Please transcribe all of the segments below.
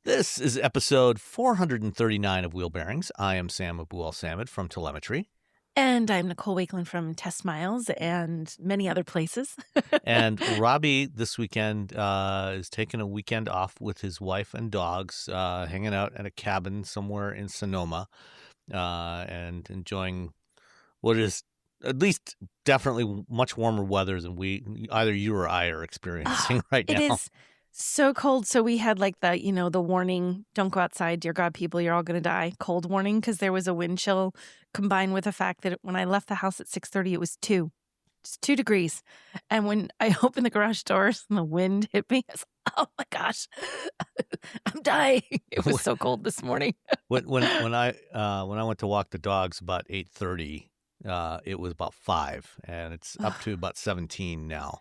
This is episode 439 of Wheel Bearings. I am Sam Abu-Al-Samad from Telemetry. And I'm Nicole Wakelin from Test Miles and many other places. And Robbie this weekend is taking a weekend off with his wife and dogs, hanging out at a cabin somewhere in Sonoma and enjoying what is at least definitely much warmer weather than either you or I are experiencing right now. It is so cold. So we had like the warning, don't go outside, dear God, people, you're all going to die. Cold warning because there was a wind chill combined with the fact that when I left the house at 6:30, it was just 2 degrees. And when I opened the garage doors and the wind hit me, I was like, oh my gosh, I'm dying. It was so cold this morning. when I went to walk the dogs about 8:30, it was about 5, and it's up to about 17 now.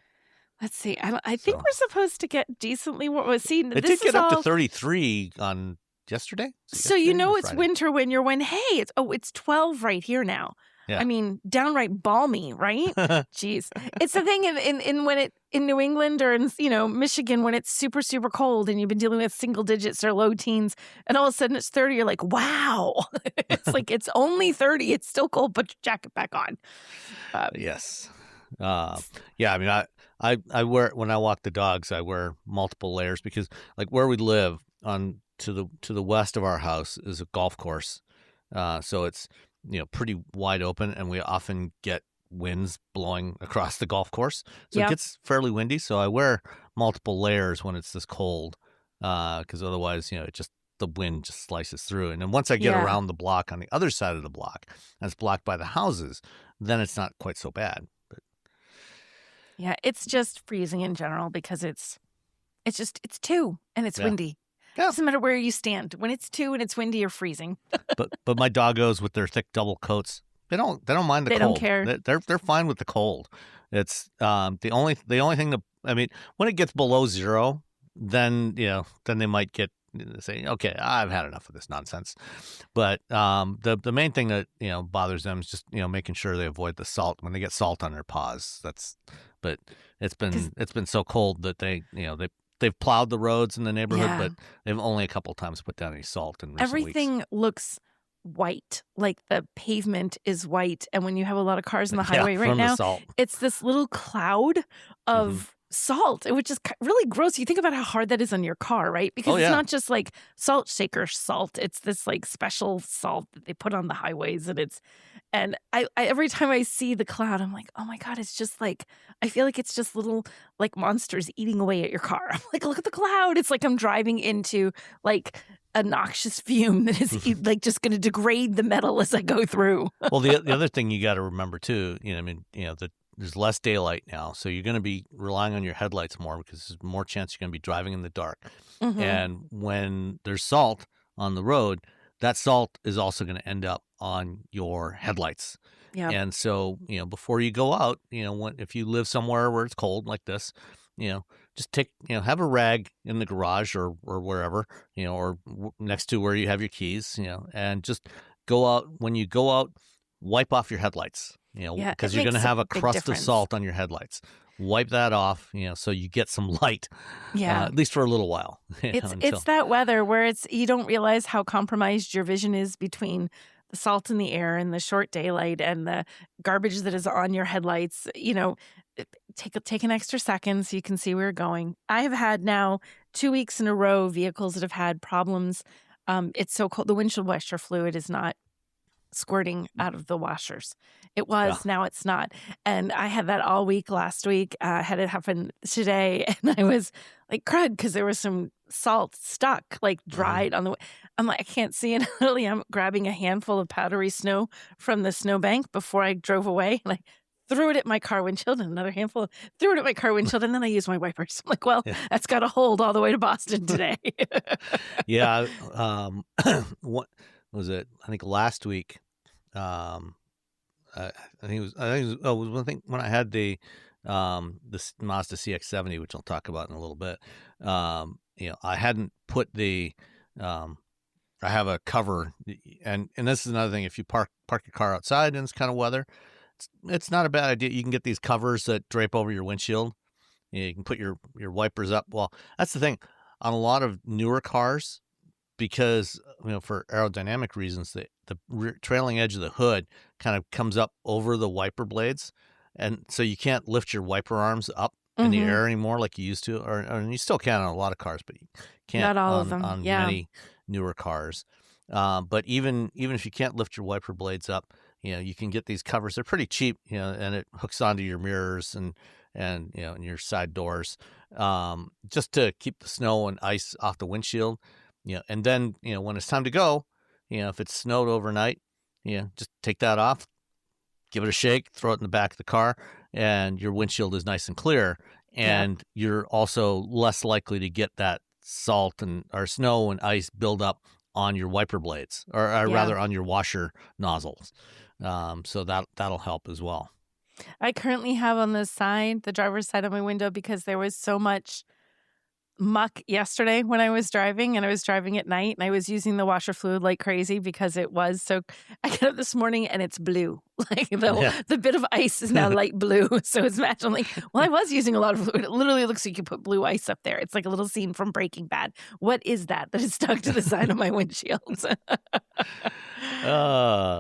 Let's see. I think we're supposed to get decently warm. See, it did get up to 33 on yesterday. So it's winter when you're hey, it's 12 right here now. Yeah. I mean, downright balmy, right? Jeez, it's the thing in New England or in Michigan when it's super super cold and you've been dealing with single digits or low teens, and all of a sudden it's 30. You're like, wow, it's like it's only 30. It's still cold. Put your jacket back on. Yes. Yeah. I mean, I wear, when I walk the dogs, I wear multiple layers because like where we live to the west of our house is a golf course. So it's, pretty wide open, and we often get winds blowing across the golf course. So It gets fairly windy. So I wear multiple layers when it's this cold, because otherwise, the wind just slices through. And then once I get around the block on the other side of the block, and it's blocked by the houses, then it's not quite so bad. But yeah, it's just freezing in general because it's 2 and it's windy. Yeah. Doesn't matter where you stand. When it's 2 and it's windy, you're freezing. but my doggos with their thick double coats, they don't mind the cold. They don't care. They're fine with the cold. It's the only thing that, I mean, when it gets below 0, then they might say, okay, I've had enough of this nonsense. But the main thing that bothers them is just making sure they avoid the salt when they get salt on their paws. But it's been so cold that they've plowed the roads in the neighborhood, but they've only a couple times put down any salt in recent Everything weeks. Looks white, like the pavement is white, and when you have a lot of cars on the highway right now, it's this little cloud of salt, which is really gross. You think about how hard that is on your car, right? Because it's not just like salt shaker salt. It's this like special salt that they put on the highways, and I every time I see the cloud, I'm like, oh my God, it's just like, I feel like it's just little like monsters eating away at your car. I'm like, look at the cloud. It's like I'm driving into like a noxious fume that is like just going to degrade the metal as I go through. Well, the other thing you got to remember too, there's less daylight now, so you're going to be relying on your headlights more because there's more chance you're going to be driving in the dark. Mm-hmm. And when there's salt on the road, that salt is also going to end up on your headlights. Yeah. And so, before you go out, if you live somewhere where it's cold like this, just have a rag in the garage or wherever, or next to where you have your keys, and just go out. When you go out, wipe off your headlights, because you're going to have a crust of salt on your headlights. Wipe that off, so you get some light, at least for a little while. It's that weather where you don't realize how compromised your vision is between the salt in the air and the short daylight and the garbage that is on your headlights. Take an extra second so you can see where you're going. I have had now 2 weeks in a row vehicles that have had problems. It's so cold. The windshield washer fluid is not squirting out of the washers. It was, now it's not. And I had that all week last week. Had it happen today, and I was like, crud, because there was some salt stuck, like dried on the way. I'm like, I can't see it. Literally, I'm grabbing a handful of powdery snow from the snowbank before I drove away, and I threw it at my car windshield, and another handful, threw it at my car windshield, and then I used my wipers. I'm like, well, that's got to hold all the way to Boston today. Yeah. What was it? I think last week. I think it was one thing when I had the Mazda CX-70, which I'll talk about in a little bit. I hadn't put I have a cover, and this is another thing. If you park your car outside in this kind of weather, it's not a bad idea. You can get these covers that drape over your windshield. You can put your wipers up. Well, that's the thing. On a lot of newer cars, because for aerodynamic reasons, the trailing edge of the hood kind of comes up over the wiper blades, and so you can't lift your wiper arms up in the air anymore like you used to, or you still can on a lot of cars, but you can't Not all of them. on Yeah. many newer cars. But even if you can't lift your wiper blades up, you can get these covers. They're pretty cheap, and it hooks onto your mirrors and and your side doors, just to keep the snow and ice off the windshield. And then when it's time to go, if it's snowed overnight, just take that off, give it a shake, throw it in the back of the car, and your windshield is nice and clear. And you're also less likely to get that salt or snow and ice build up on your wiper blades, or rather on your washer nozzles. So that'll help as well. I currently have on the driver's side of my window, because there was so much muck yesterday when I was driving, and I was driving at night, and I was using the washer fluid like crazy because it was so. I got up this morning and it's blue. Like the bit of ice is now light blue. So it's matching. Like, well, I was using a lot of fluid. It literally looks like you put blue ice up there. It's like a little scene from Breaking Bad. What is that is stuck to the side of my windshield?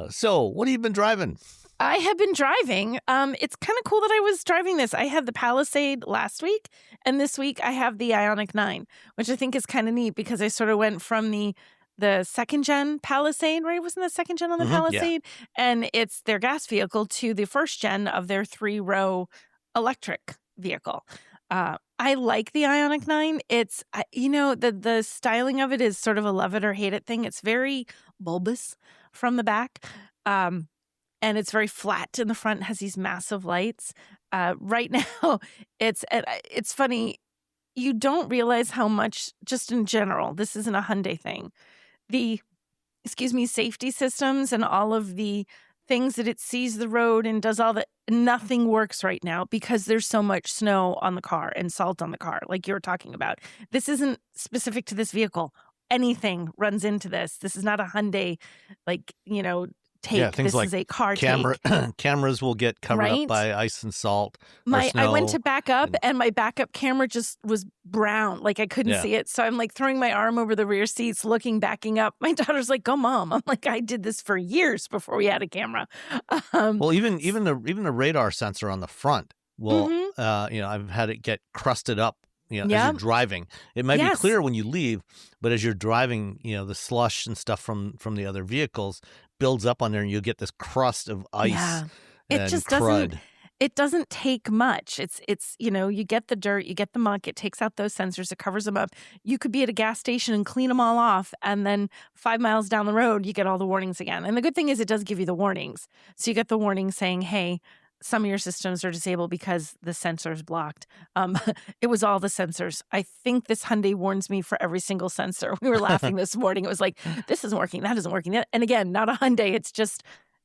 So what have you been driving? I have been driving. It's kind of cool that I was driving this. I had the Palisade last week, and this week I have the Ioniq 9, which I think is kind of neat because I sort of went from the second-gen Palisade, right? Wasn't the second gen on the Palisade? Yeah. And it's their gas vehicle, to the first gen of their 3-row electric vehicle. I like the Ioniq 9. It's, the styling of it is sort of a love it or hate it thing. It's very bulbous from the back. And it's very flat in the front, has these massive lights. Right now, it's funny. You don't realize how much, just in general, this isn't a Hyundai thing. The, safety systems and all of the things that it sees the road and does all that, nothing works right now because there's so much snow on the car and salt on the car, like you were talking about. This isn't specific to this vehicle. Anything runs into this. This is not a Hyundai, take. Yeah, things this like is a car cameras will get covered up by ice and salt. I went to back up, and my backup camera just was brown. Like, I couldn't see it. So I'm like throwing my arm over the rear seats, backing up. My daughter's like, "Go, Mom." I'm like, "I did this for years before we had a camera." Well, even the radar sensor on the front will, I've had it get crusted up. As you're driving, it might be clear when you leave, but as you're driving, the slush and stuff from the other vehicles builds up on there, and you'll get this crust of ice. Yeah. It just crud. It doesn't take much. It's you get the dirt, you get the muck, it takes out those sensors, it covers them up. You could be at a gas station and clean them all off, and then 5 miles down the road, you get all the warnings again. And the good thing is it does give you the warnings. So you get the warning saying, hey, some of your systems are disabled because the sensor's blocked. It was all the sensors. I think this Hyundai warns me for every single sensor. We were laughing this morning. It was like, this isn't working, that isn't working. And again, not a Hyundai. It's just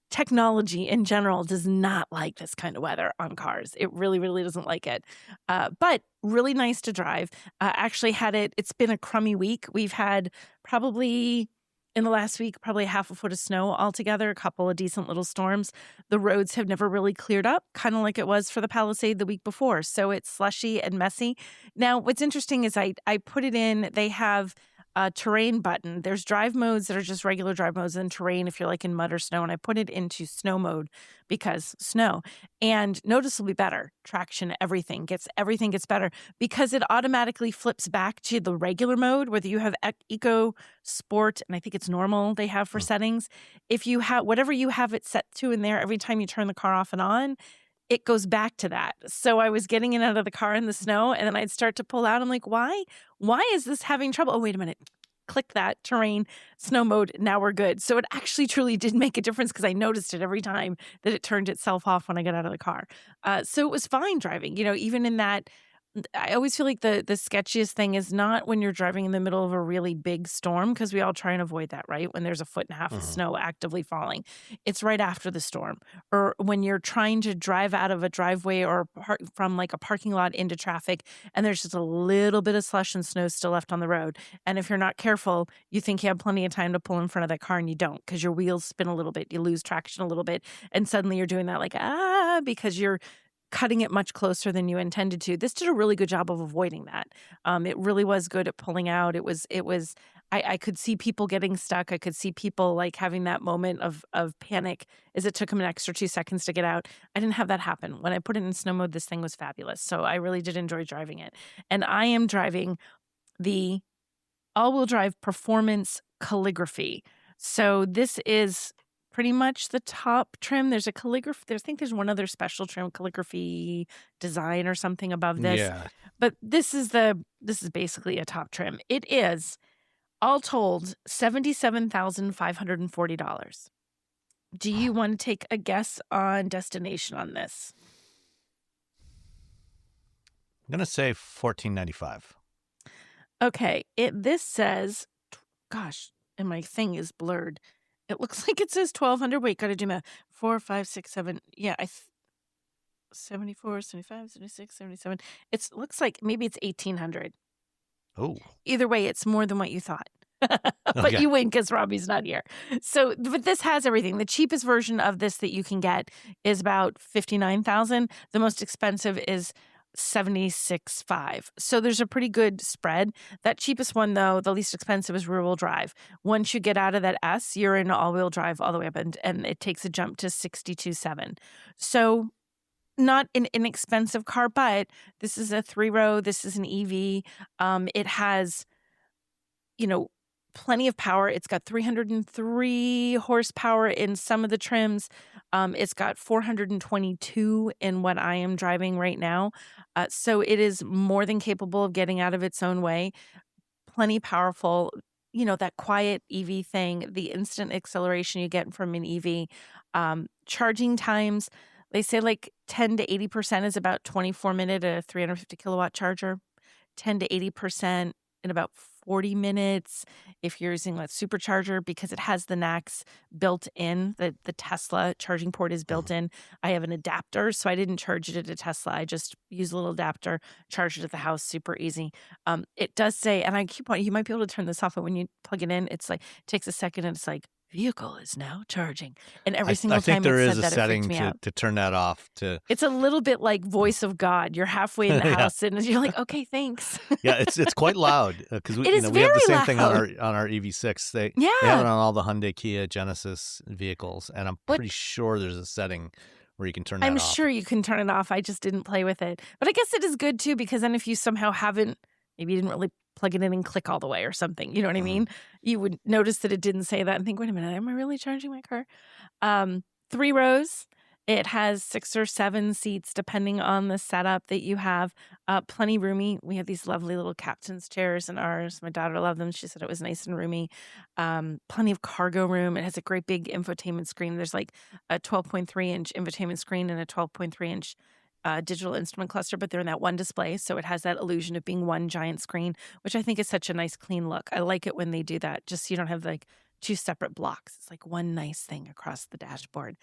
technology in general does not like this kind of weather on cars. It really, really doesn't like it. But really nice to drive. Actually it's been a crummy week. We've had probably, in the last week, probably half a foot of snow altogether, a couple of decent little storms. The roads have never really cleared up, kind of like it was for the Palisade the week before. So it's slushy and messy. Now, what's interesting is I put it in, they have a terrain button. There's drive modes that are just regular drive modes, and terrain if you're like in mud or snow. And I put it into snow mode because snow, and noticeably better traction. Everything gets better because it automatically flips back to the regular mode, whether you have eco, sport, and I think it's normal they have for settings. If you have whatever you have it set to in there, every time you turn the car off and on, it goes back to that. So I was getting in and out of the car in the snow, and then I'd start to pull out. I'm like, why? Why is this having trouble? Oh, wait a minute. Click that terrain, snow mode. Now we're good. So it actually truly did make a difference because I noticed it every time that it turned itself off when I got out of the car. So it was fine driving, even in that. I always feel like the sketchiest thing is not when you're driving in the middle of a really big storm, because we all try and avoid that, right? When there's 1.5 feet of snow actively falling. It's right after the storm, or when you're trying to drive out of a driveway or from like a parking lot into traffic, and there's just a little bit of slush and snow still left on the road. And if you're not careful, you think you have plenty of time to pull in front of that car, and you don't, because your wheels spin a little bit, you lose traction a little bit, and suddenly you're doing that because you're cutting it much closer than you intended to. This did a really good job of avoiding that. It really was good at pulling out. It was I could see people getting stuck. I could see people like having that moment of panic as it took them an extra 2 seconds to get out. I didn't have that happen. When I put it in snow mode, this thing was fabulous. So I really did enjoy driving it. And I am driving the all-wheel drive performance calligraphy. So this is pretty much the top trim. There's a calligraphy. I think there's one other special trim, calligraphy design or something above this. Yeah. But this is basically a top trim. It is all told $77,540. Do you want to take a guess on destination on this? I'm going to say $1,495. Okay, this says, gosh, and my thing is blurred. It looks like it says 1,200. Wait, gotta do math. 4, 5, 6, 7. Yeah, 74, 75, 76, 77. It looks like maybe it's 1,800. Oh. Either way, it's more than what you thought. But Okay. you win because Robbie's not here. So, but this has everything. The cheapest version of this that you can get is about $59,000. The most expensive is $76,500. So there's a pretty good spread. That cheapest one, though, the least expensive, is rear-wheel drive. Once you get out of that S, you're in all-wheel drive all the way up, and it takes a jump to $62,700. So not an inexpensive car, but this is a 3-row. This is an EV. It has, plenty of power. It's got 303 horsepower in some of the trims. It's got 422 in what I am driving right now. So it is more than capable of getting out of its own way. Plenty powerful. That quiet EV thing, the instant acceleration you get from an EV. Charging times, they say like 10 to 80% is about 24-minute at a 350 kilowatt charger. 10 to 80% in about 40 minutes if you're using a supercharger, because it has the NACS built in. The Tesla charging port is built in. I have an adapter, so I didn't charge it at a Tesla. I just use a little adapter, charge it at the house, super easy. It does say, and I keep on, you might be able to turn this off, but when you plug it in, it's like, it takes a second and it's like, vehicle is now charging. And every single time it said that, it freaked me out. To turn that off. It's a little bit like voice of God. You're halfway in the house and you're like, okay, thanks. Yeah, it's quite loud because we have the same thing on our EV6. They have it on all the Hyundai, Kia, Genesis vehicles, and I'm pretty sure there's a setting where you can turn that off. I'm sure you can turn it off. I just didn't play with it. But I guess it is good too, because then if you somehow maybe you didn't really plug it in and click all the way or something, you know what I mean? You would notice that it didn't say that and think, wait a minute, am I really charging my car? 3 rows. It has 6 or 7 seats depending on the setup that you have. Plenty roomy. We have these lovely little captain's chairs in ours. My daughter loved them. She said it was nice and roomy. Plenty of cargo room. It has a great big infotainment screen. There's like a 12.3-inch infotainment screen and a 12.3-inch digital instrument cluster, but they're in that one display. So it has that illusion of being one giant screen, which I think is such a nice, clean look. I like it when they do that. Just so you don't have like 2 separate blocks. It's like one nice thing across the dashboard.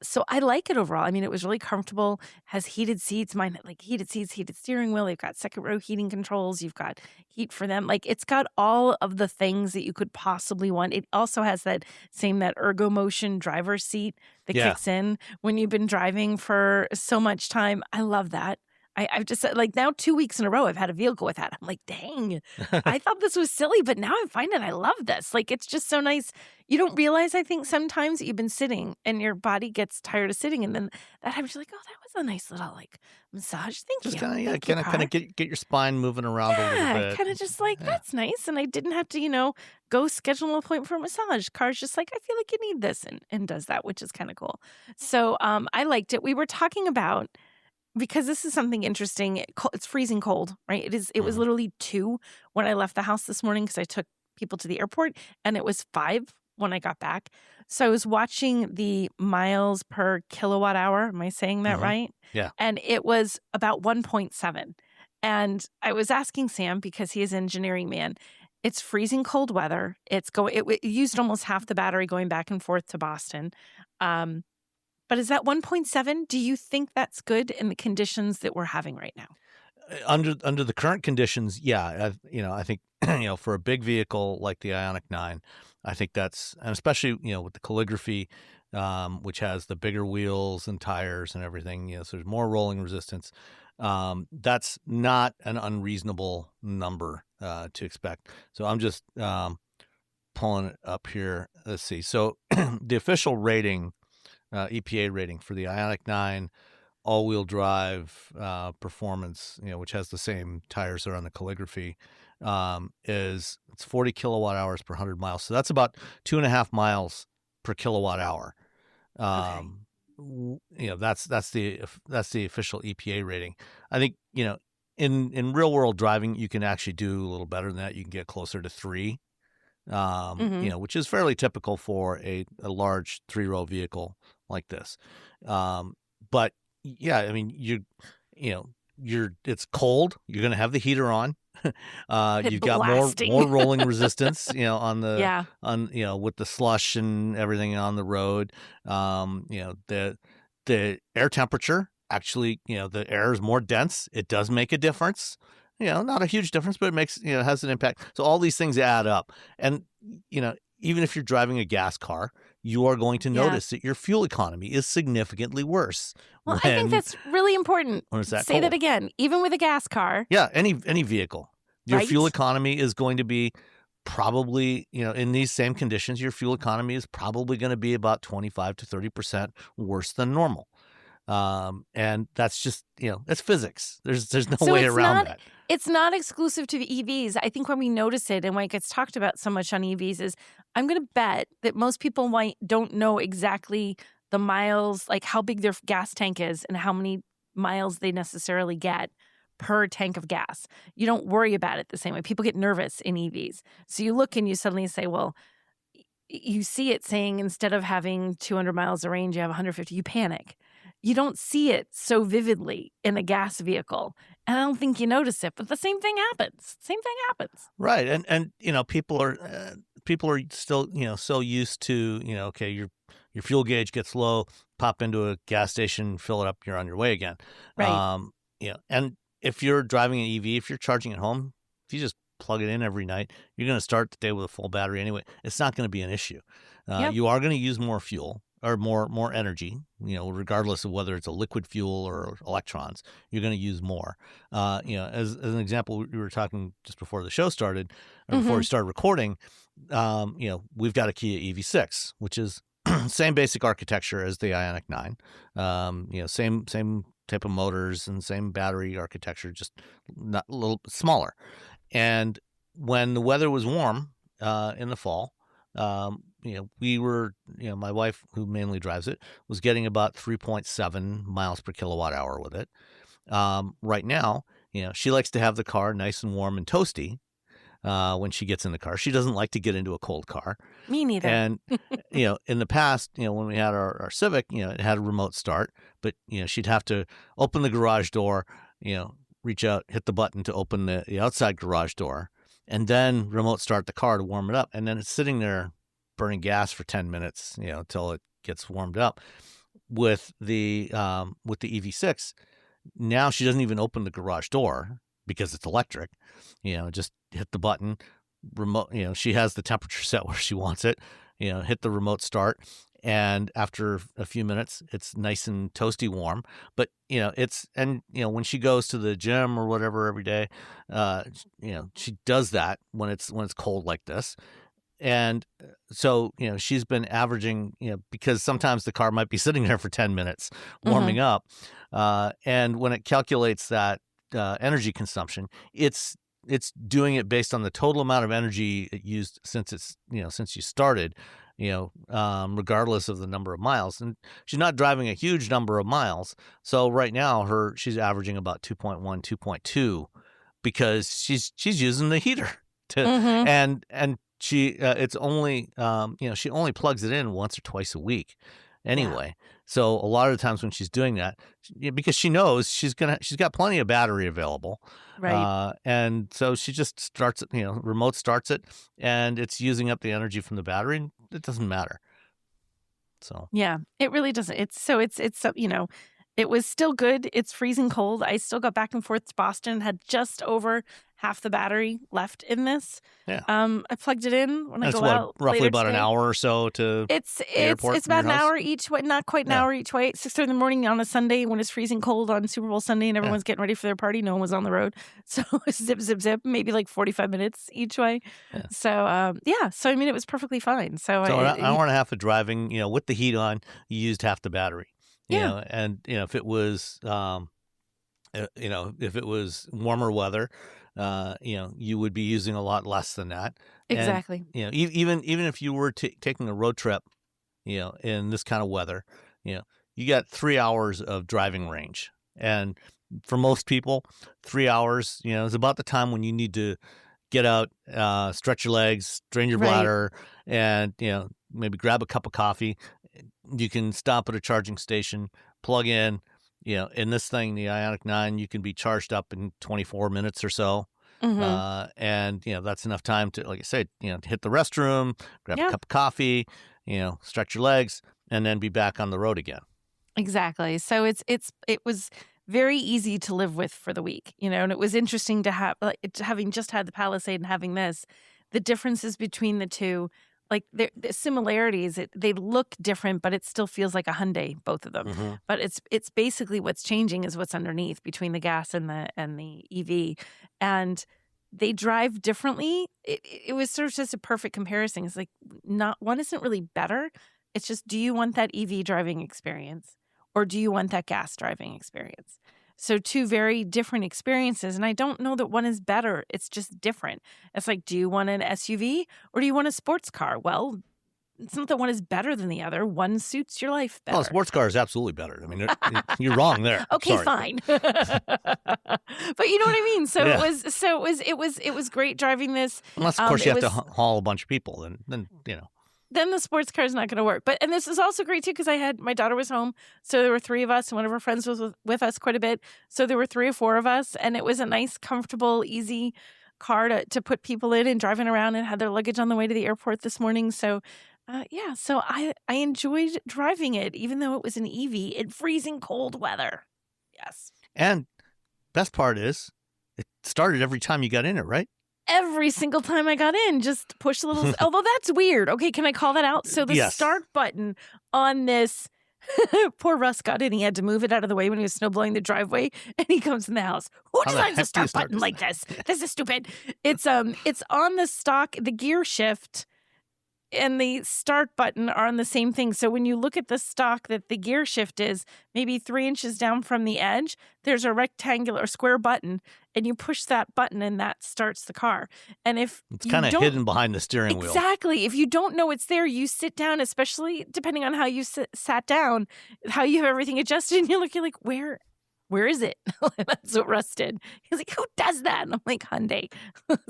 So I like it overall. I mean, it was really comfortable. Has heated seats. Mine had like heated seats, heated steering wheel. You've got second row heating controls. You've got heat for them. Like, it's got all of the things that you could possibly want. It also has that ergo motion driver's seat that kicks in when you've been driving for so much time. I love that. I've just said, like, now 2 weeks in a row, I've had a vehicle with that. I'm like, dang, I thought this was silly, but now I'm finding I love this. Like, it's just so nice. You don't realize, I think, sometimes that you've been sitting and your body gets tired of sitting. And then that happens, you're like, oh, that was a nice little, like, massage. Thank you. Just kind of get your spine moving around a little bit. Kind of just like, that's nice. And I didn't have to, go schedule an appointment for a massage. Car's just like, I feel like you need this, and does that, which is kind of cool. So I liked it. We were talking about, because this is something interesting. It's freezing cold, right? It was literally 2 when I left the house this morning because I took people to the airport, and it was 5 when I got back. So I was watching the miles per kilowatt hour. Am I saying that right? Yeah. And it was about 1.7. And I was asking Sam, because he is an engineering man, it's freezing cold weather. It used almost half the battery going back and forth to Boston. But is that 1.7? Do you think that's good in the conditions that we're having right now? Under the current conditions, yeah. I think for a big vehicle like the Ioniq 9, I think that's, and especially with the calligraphy, which has the bigger wheels and tires and everything. So there's more rolling resistance. That's not an unreasonable number to expect. So I'm just pulling it up here. Let's see. So the official rating, EPA rating for the Ioniq 9 all-wheel drive performance, which has the same tires that are on the calligraphy, it's 40 kilowatt hours per 100 miles. So that's about 2.5 miles per kilowatt hour. Okay. That's the official EPA rating. I think in real world driving you can actually do a little better than that. You can get closer to 3, which is fairly typical for a large 3-row vehicle like this. But yeah, I mean it's cold. You're going to have the heater on. You've got more rolling resistance, on the Yeah. with the slush and everything on the road. The air temperature, actually, the air is more dense. It does make a difference. Not a huge difference, but it makes, has an impact. So all these things add up. And, even if you're driving a gas car, you are going to notice that your fuel economy is significantly worse. Well, I think that's really important. When it's that Say cold. that again. Even with a gas car. Yeah, any vehicle. Your Right? fuel economy is going to be probably, in these same conditions, your fuel economy is probably going to be about 25 to 30% worse than normal. And that's just, that's physics. There's no way around that. It's not exclusive to the EVs. I think when we notice it and when it gets talked about so much on EVs is I'm going to bet that most people don't know exactly the miles, like how big their gas tank is and how many miles they necessarily get per tank of gas. You don't worry about it the same way. People get nervous in EVs. So you look and you suddenly say, well, you see it saying instead of having 200 miles of range, you have 150. You panic. You don't see it so vividly in a gas vehicle. And I don't think you notice it, but the same thing happens. Right. And people are still, so used to, okay, your fuel gauge gets low, pop into a gas station, fill it up, you're on your way again. Right. And if you're driving an EV, if you're charging at home, if you just plug it in every night, you're going to start the day with a full battery anyway. It's not going to be an issue. Yep. You are going to use more fuel or more energy, regardless of whether it's a liquid fuel or electrons, you're going to use more. As an example, we were talking just before the show started, or before we started recording, we've got a Kia EV6, which is same basic architecture as the Ioniq 9. Same type of motors and same battery architecture, just not a little bit smaller. And when the weather was warm in the fall, we were, my wife, who mainly drives it, was getting about 3.7 miles per kilowatt hour with it. Right now, she likes to have the car nice and warm and toasty when she gets in the car. She doesn't like to get into a cold car. Me neither. And, in the past, when we had our Civic, it had a remote start, but, she'd have to open the garage door, reach out, hit the button to open the outside garage door, and then remote start the car to warm it up. And then it's sitting there burning gas for 10 minutes, until it gets warmed up. With the EV6, now she doesn't even open the garage door because it's electric. Just hit the button, remote, she has the temperature set where she wants it, hit the remote start. And after a few minutes, it's nice and toasty warm. But, when she goes to the gym or whatever every day, she does that when it's cold like this. And so, she's been averaging, because sometimes the car might be sitting there for 10 minutes warming up. And when it calculates that energy consumption, it's doing it based on the total amount of energy it used since you started, regardless of the number of miles. And she's not driving a huge number of miles. So right now she's averaging about 2.1, 2.2 because she's using the heater and she it's only she only plugs it in once or twice a week anyway. Yeah. So a lot of the times when she's doing that, because she knows she's got plenty of battery available, right? And so she just starts it, remote starts it, and it's using up the energy from the battery, and it doesn't matter. So yeah, it really doesn't. It's It was still good. It's freezing cold. I still got back and forth to Boston, had just over half the battery left in this. Yeah. I plugged it in when I That's go what, out roughly later about an today. hour or so to It's the airport it's from about your an house? hour each way, not quite an Yeah. hour each way. 6:30 in the morning on a Sunday when it's freezing cold on Super Bowl Sunday and everyone's getting ready for their party. No one was on the road, so zip, zip, zip. Maybe like 45 minutes each way. Yeah. So yeah. So I mean, it was perfectly fine. So So an hour and a half of driving, with the heat on, you used half the battery. Yeah. And if it was, if it was warmer weather, you would be using a lot less than that. Exactly. And even if you were taking a road trip, in this kind of weather, you got 3 hours of driving range, and for most people, 3 hours, is about the time when you need to get out, stretch your legs, drain your Right. bladder, and maybe grab a cup of coffee. You can stop at a charging station, plug in. In this thing, the Ioniq 9, you can be charged up in 24 minutes or so. Mhm. And that's enough time to, like I said, to hit the restroom, grab a Yeah. cup of coffee, stretch your legs, and then be back on the road again. Exactly. So it was very easy to live with for the week, and it was interesting to have having just had the Palisade and having this, the differences between the two, like the similarities. They look different, but it still feels like a Hyundai, both of them. Mhm. But it's basically what's changing is what's underneath between the gas and the EV, and they drive differently. It was sort of just a perfect comparison. It's like not one isn't really better. It's just, do you want that EV driving experience? Or do you want that gas driving experience? So two very different experiences. And I don't know that one is better. It's just different. It's like, do you want an SUV or do you want a sports car? Well, it's not that one is better than the other. One suits your life better. Oh, a sports car is absolutely better. I mean, you're wrong there. Okay, Sorry. fine. But you know what I mean? So Yeah. it was great driving this. Unless, of course, you have it to was- haul a bunch of people, then Then the sports car is not going to work. And this is also great too, because my daughter was home. So there were three of us, and one of her friends was with us quite a bit. So there were 3 or 4 of us, and it was a nice, comfortable, easy car to put people in and driving around, and had their luggage on the way to the airport this morning. So yeah, so I enjoyed driving it, even though it was an EV in freezing cold weather. Yes. And best part is, it started every time you got in it, right? Every single time I got in, just push a little. Although that's weird. Okay, can I call that out? So the Yes. start button on this, poor Russ got in. He had to move it out of the way when he was snow blowing the driveway, and he comes in the house. Who How the designs a heck do you start start button this like this? This is stupid. It's on the stock, the gear shift and the start button are on the same thing. So when you look at the stock that the gear shift is, maybe 3 inches down from the edge, there's a rectangular or square button, and you push that button and that starts the car. And if It's you kind of don't- hidden behind the steering wheel. Exactly. If you don't know it's there, you sit down, especially depending on how you sat down, how you have everything adjusted, and you're looking like, where is it? That's what Russ did. He's like, who does that? And I'm like, Hyundai.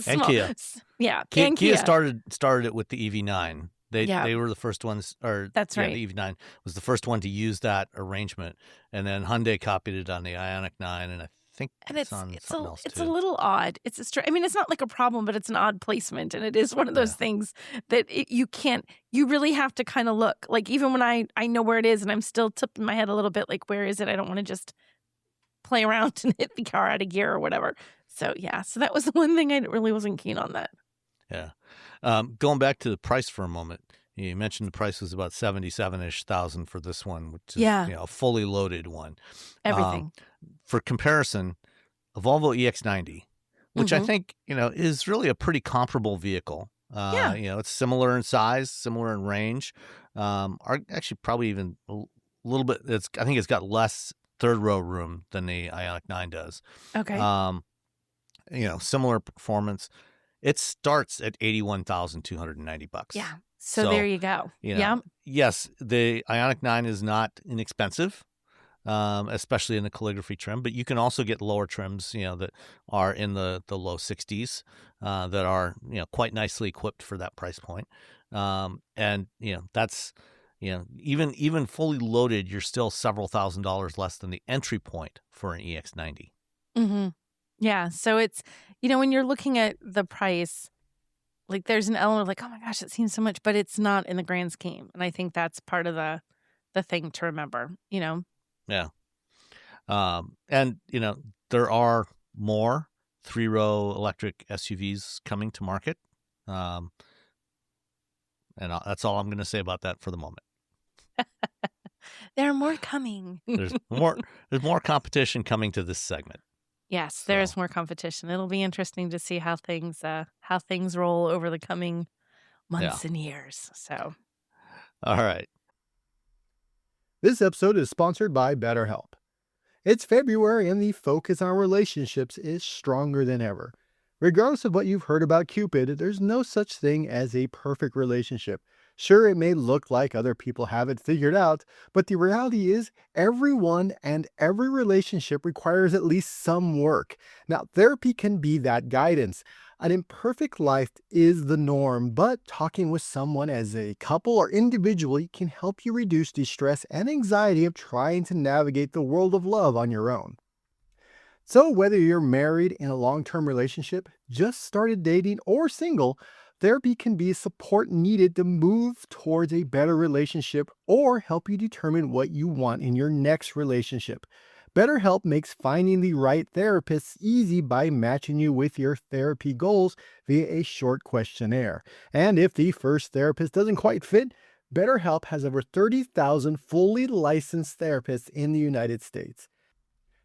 And Kia. Yeah. Kia Kia. started it with the EV9. Yeah. They were the first ones, That's right. The EV9 was the first one to use that arrangement, and then Hyundai copied it on the Ioniq 9, and I think it's on something else it's too. a little odd. I mean, it's not like a problem, but it's an odd placement, and it is one of those things that you really have to kind of look. Like, even when I know where it is, and I'm still tipping my head a little bit, like, where is it? I don't want to just play around and hit the car out of gear or whatever. So yeah, so that was the one thing I really wasn't keen on that. Yeah. Going back to the price for a moment, you mentioned the price was about 77-ish thousand for this one, which is a fully loaded one. Everything. For comparison, a Volvo EX90, which I think is really a pretty comparable vehicle. It's similar in size, similar in range. Actually, probably even a little bit. I think it's got less third row room than the Ioniq 9 does. Okay. Similar performance. It starts at $81,290. Yeah. So there you go. Yes, the Ioniq 9 is not inexpensive, especially in the calligraphy trim, but you can also get lower trims, that are in the low 60s, that are, quite nicely equipped for that price point. And that's, even fully loaded, you're still several $1,000s less than the entry point for an EX90. Mm-hmm. Yeah. So it's, when you're looking at the price, like, there's an element of like, oh my gosh, it seems so much, but it's not in the grand scheme. And I think that's part of the thing to remember, Yeah. And, there are more 3-row electric SUVs coming to market. And that's all I'm going to say about that for the moment. There are more coming. There's more competition coming to this segment. Yes, So. there's more competition. It'll be interesting to see how things roll over the coming months and years. So, all right. This episode is sponsored by BetterHelp. It's February and the focus on relationships is stronger than ever. Regardless of what you've heard about Cupid, there's no such thing as a perfect relationship. Sure, it may look like other people have it figured out, but the reality is everyone and every relationship requires at least some work. Now, therapy can be that guidance. An imperfect life is the norm, but talking with someone as a couple or individually can help you reduce the stress and anxiety of trying to navigate the world of love on your own. So whether you're married in a long-term relationship, just started dating, or single, therapy can be support needed to move towards a better relationship or help you determine what you want in your next relationship. BetterHelp makes finding the right therapist easy by matching you with your therapy goals via a short questionnaire. And if the first therapist doesn't quite fit, BetterHelp has over 30,000 fully licensed therapists in the United States.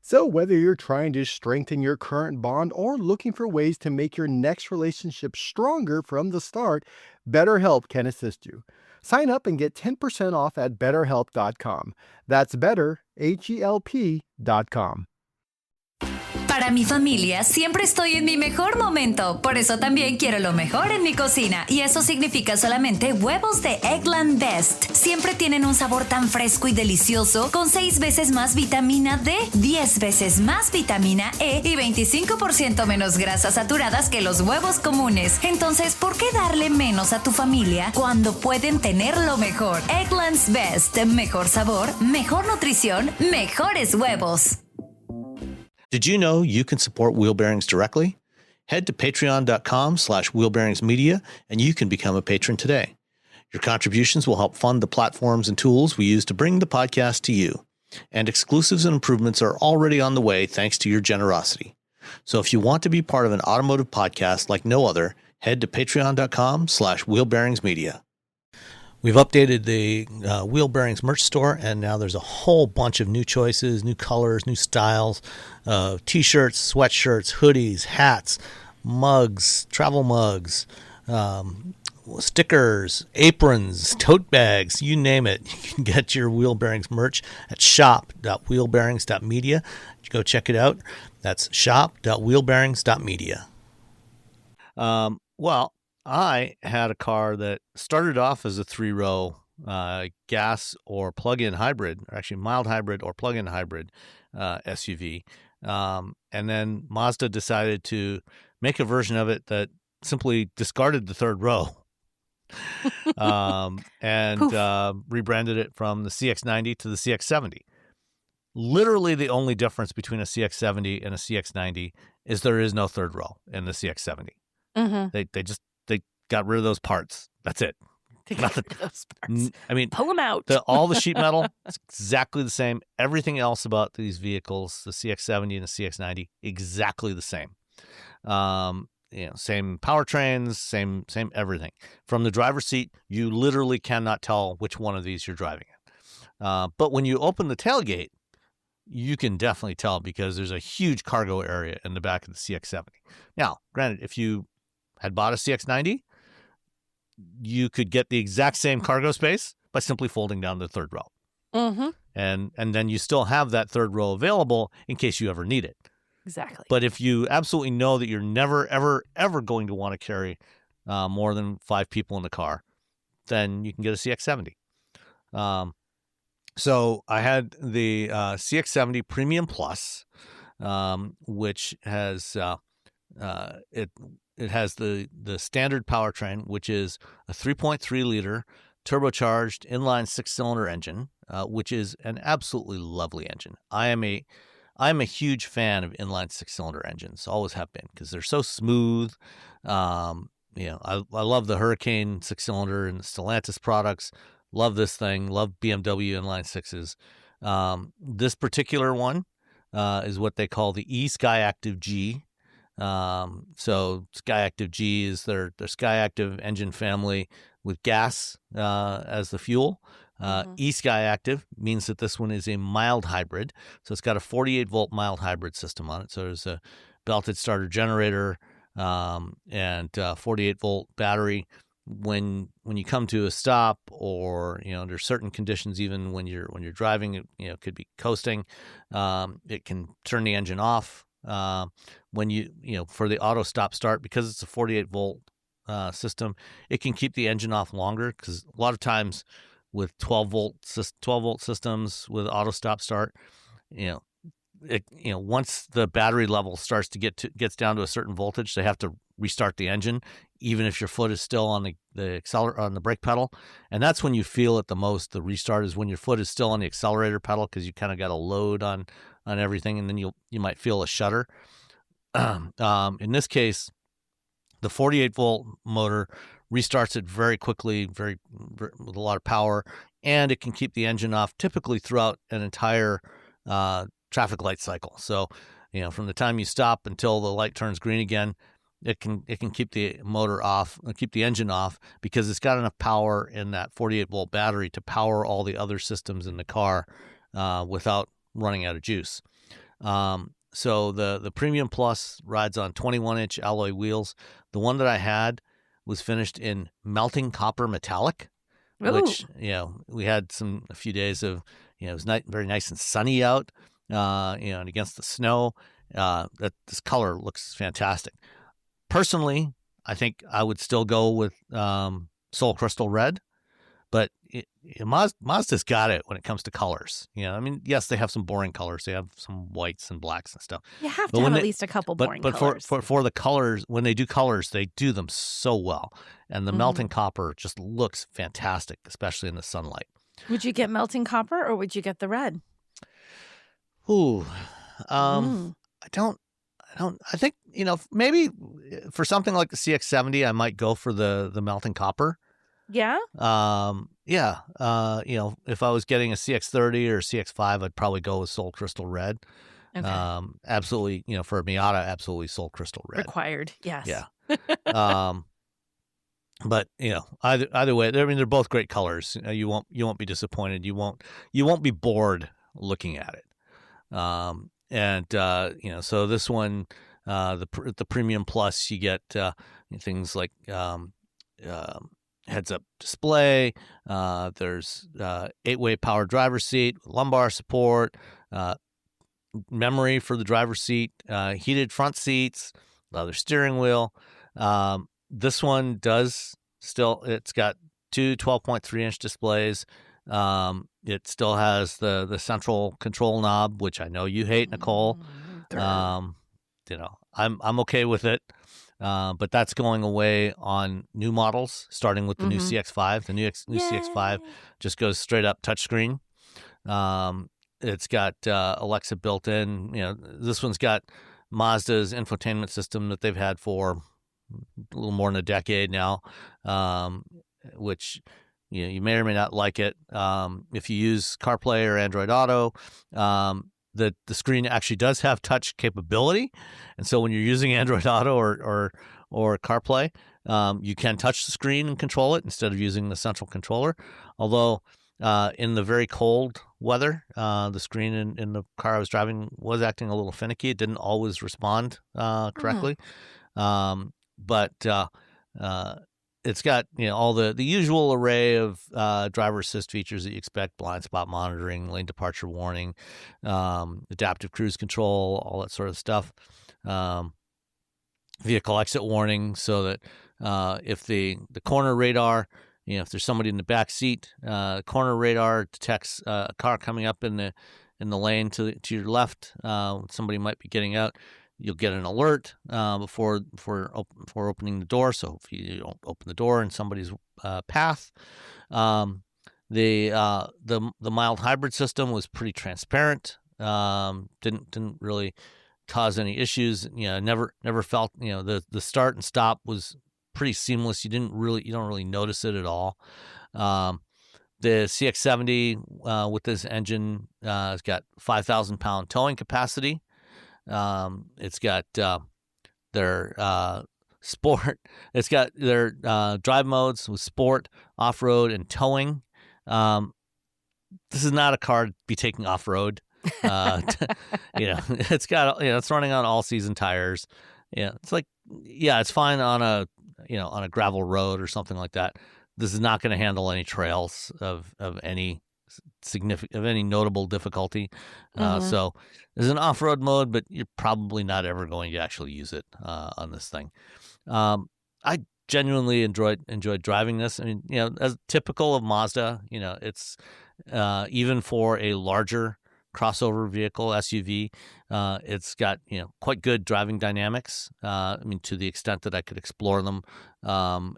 So whether you're trying to strengthen your current bond or looking for ways to make your next relationship stronger from the start, BetterHelp can assist you. Sign up and get 10% off at BetterHelp.com. That's BetterHelp.com. Para mi familia, siempre estoy en mi mejor momento. Por eso también quiero lo mejor en mi cocina. Y eso significa solamente huevos de Eggland Best. Siempre tienen un sabor tan fresco y delicioso, con 6 veces más vitamina D, 10 veces más vitamina E y 25% menos grasas saturadas que los huevos comunes. Entonces, ¿por qué darle menos a tu familia cuando pueden tener lo mejor? Eggland's Best. Mejor sabor, mejor nutrición, mejores huevos. Did you know you can support Wheel Bearings directly? Head to patreon.com/wheelbearingsmedia and you can become a patron today. Your contributions will help fund the platforms and tools we use to bring the podcast to you. And exclusives and improvements are already on the way thanks to your generosity. So if you want to be part of an automotive podcast like no other, head to patreon.com/wheelbearingsmedia. We've updated the Wheel Bearings merch store, and now there's a whole bunch of new choices, new colors, new styles, T-shirts, sweatshirts, hoodies, hats, mugs, travel mugs, stickers, aprons, tote bags, you name it. You can get your Wheel Bearings merch at shop.wheelbearings.media. Go check it out. That's shop.wheelbearings.media. Well, I had a car that started off as a 3-row gas or plug-in hybrid, or actually mild hybrid or plug-in hybrid SUV. And then Mazda decided to make a version of it that simply discarded the third row and rebranded it from the CX-90 to the CX-70. Literally the only difference between a CX-70 and a CX-90 is there is no third row in the CX-70. Mm-hmm. They got rid of those parts. That's it. Those parts. I mean, pull them out. all the sheet metal is exactly the same. Everything else about these vehicles, the CX-70 and the CX-90, exactly the same. Same powertrains, same everything. From the driver's seat, you literally cannot tell which one of these you're driving in. But when you open the tailgate, you can definitely tell because there's a huge cargo area in the back of the CX-70. Now, granted, if you had bought a CX-90, you could get the exact same cargo space by simply folding down the third row. Mm-hmm. And then you still have that third row available in case you ever need it. Exactly. But if you absolutely know that you're never, ever, ever going to want to carry more than 5 people in the car, then you can get a CX-70. So I had the CX-70 Premium Plus, which has it has the standard powertrain, which is a 3.3 liter turbocharged inline 6-cylinder engine, which is an absolutely lovely engine. I'm a huge fan of inline 6-cylinder engines, always have been, because they're so smooth. I love the Hurricane 6-cylinder and the Stellantis products. Love this thing. Love BMW inline 6s. This particular one is what they call the eSkyActiv G. So SkyActiv G is their SkyActiv engine family with gas as the fuel. eSkyActiv means that this one is a mild hybrid. So it's got a 48-volt mild hybrid system on it. So there's a belted starter generator and 48-volt battery. When you come to a stop, or under certain conditions, even when you're driving, it could be coasting. It can turn the engine off when for the auto stop start, because it's a 48-volt system. It can keep the engine off longer, because a lot of times with 12-volt systems with auto stop start, once the battery level starts to gets down to a certain voltage, they have to restart the engine, even if your foot is still on the brake pedal. And that's when you feel it the most. The restart is when your foot is still on the accelerator pedal, because you kind of got a load on everything, and then you might feel a shudder. In this case, the 48-volt motor restarts it very quickly, with a lot of power, and it can keep the engine off typically throughout an entire traffic light cycle. So, from the time you stop until the light turns green again, it can keep the motor off, keep the engine off, because it's got enough power in that 48-volt battery to power all the other systems in the car without running out of juice. So the Premium Plus rides on 21-inch alloy wheels. The one that I had was finished in melting copper metallic, which we had a few days of it was very nice and sunny out, and against the snow. That this color looks fantastic. Personally, I think I would still go with Soul Crystal Red, but Mazda's got it when it comes to colors. Yes, they have some boring colors. They have some whites and blacks and stuff. You have to have at least a couple boring colors. But for the colors, when they do colors, they do them so well. And the melting copper just looks fantastic, especially in the sunlight. Would you get melting copper, or would you get the red? I think, maybe for something like the CX-70, I might go for the melting copper. Yeah? If I was getting a CX-30 or a CX-5, I'd probably go with Soul Crystal Red. Okay. Absolutely, for a Miata, absolutely Soul Crystal Red. Required, yes. Yeah. But either way, they're both great colors. You won't be disappointed. You won't be bored looking at it. So this one, the Premium Plus, you get things like heads-up display. There's 8-way power driver seat, lumbar support, memory for the driver's seat, heated front seats, leather steering wheel. This one it's got two 12.3-inch displays. It still has the central control knob, which I know you hate, Nicole. I'm okay with it. But that's going away on new models, starting with the new CX-5. The new CX-5 just goes straight up touchscreen. It's got Alexa built in. This one's got Mazda's infotainment system that they've had for a little more than a decade now, which you may or may not like it. If you use CarPlay or Android Auto, the screen actually does have touch capability, and so when you're using Android Auto or CarPlay, you can touch the screen and control it instead of using the central controller. Although in the very cold weather, the screen in the car I was driving was acting a little finicky. It didn't always respond correctly. But it's got all the usual array of driver assist features that you expect: blind spot monitoring, lane departure warning, adaptive cruise control, all that sort of stuff. Vehicle exit warning, so that if the corner radar, if there's somebody in the back seat, corner radar detects a car coming up in the lane to your left, somebody might be getting out. You'll get an alert before opening the door. So if you don't open the door in somebody's path, the mild hybrid system was pretty transparent. Didn't really cause any issues. Never felt the start and stop was pretty seamless. You don't really notice it at all. The CX-70 with this engine has got 5,000-pound towing capacity. It's got their sport. It's got their drive modes with sport, off-road, and towing. This is not a car to be taking off-road. It's got it's running on all-season tires. Yeah, it's like it's fine on a gravel road or something like that. This is not going to handle any trails of any notable difficulty. So there's an off-road mode, but you're probably not ever going to actually use it on this thing. I genuinely enjoyed driving this. I mean, as typical of Mazda, it's even for a larger crossover vehicle, SUV, it's got quite good driving dynamics. I mean, to the extent that I could explore them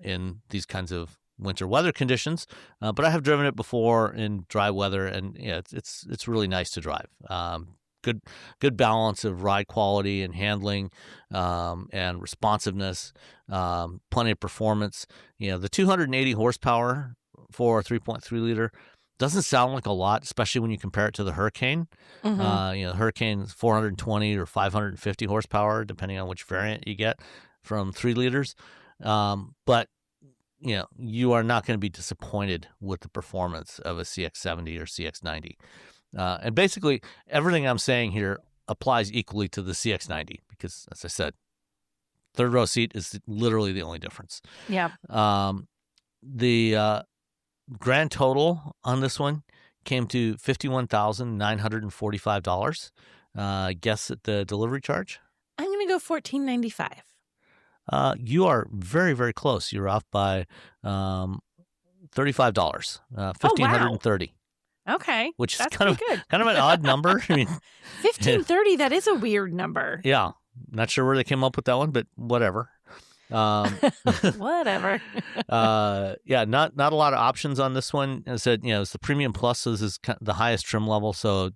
in these kinds of winter weather conditions, but I have driven it before in dry weather, and it's really nice to drive. Good balance of ride quality and handling, and responsiveness. Plenty of performance. The 280 horsepower for a 3.3 liter doesn't sound like a lot, especially when you compare it to the Hurricane. The Hurricane is 420 or 550 horsepower, depending on which variant you get from 3 liters. But you are not going to be disappointed with the performance of a CX-70 or CX-90. And basically, everything I'm saying here applies equally to the CX-90 because, as I said, third row seat is literally the only difference. Yeah. The grand total on this one came to $51,945. Guess at the delivery charge? I'm going to go $1,495. You are very, very close. You're off by $35, $1,530. Okay, which is that's kind of an odd number. I mean, $1,530. That is a weird number. Yeah, not sure where they came up with that one, but whatever. Whatever. Not a lot of options on this one. As I said, it's the Premium Plus. This is the highest trim level, so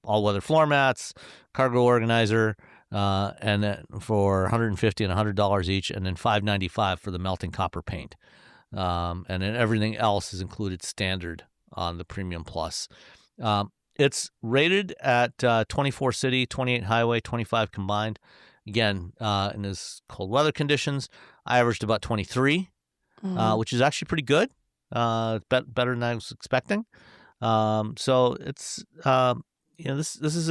all weather floor mats, cargo organizer. And then for $150 and $100 each, and then $595 for the melting copper paint. And then everything else is included standard on the Premium Plus. It's rated at 24 city, 28 highway, 25 combined. Again, in this cold weather conditions, I averaged about 23, which is actually pretty good. Better than I was expecting. So it's this is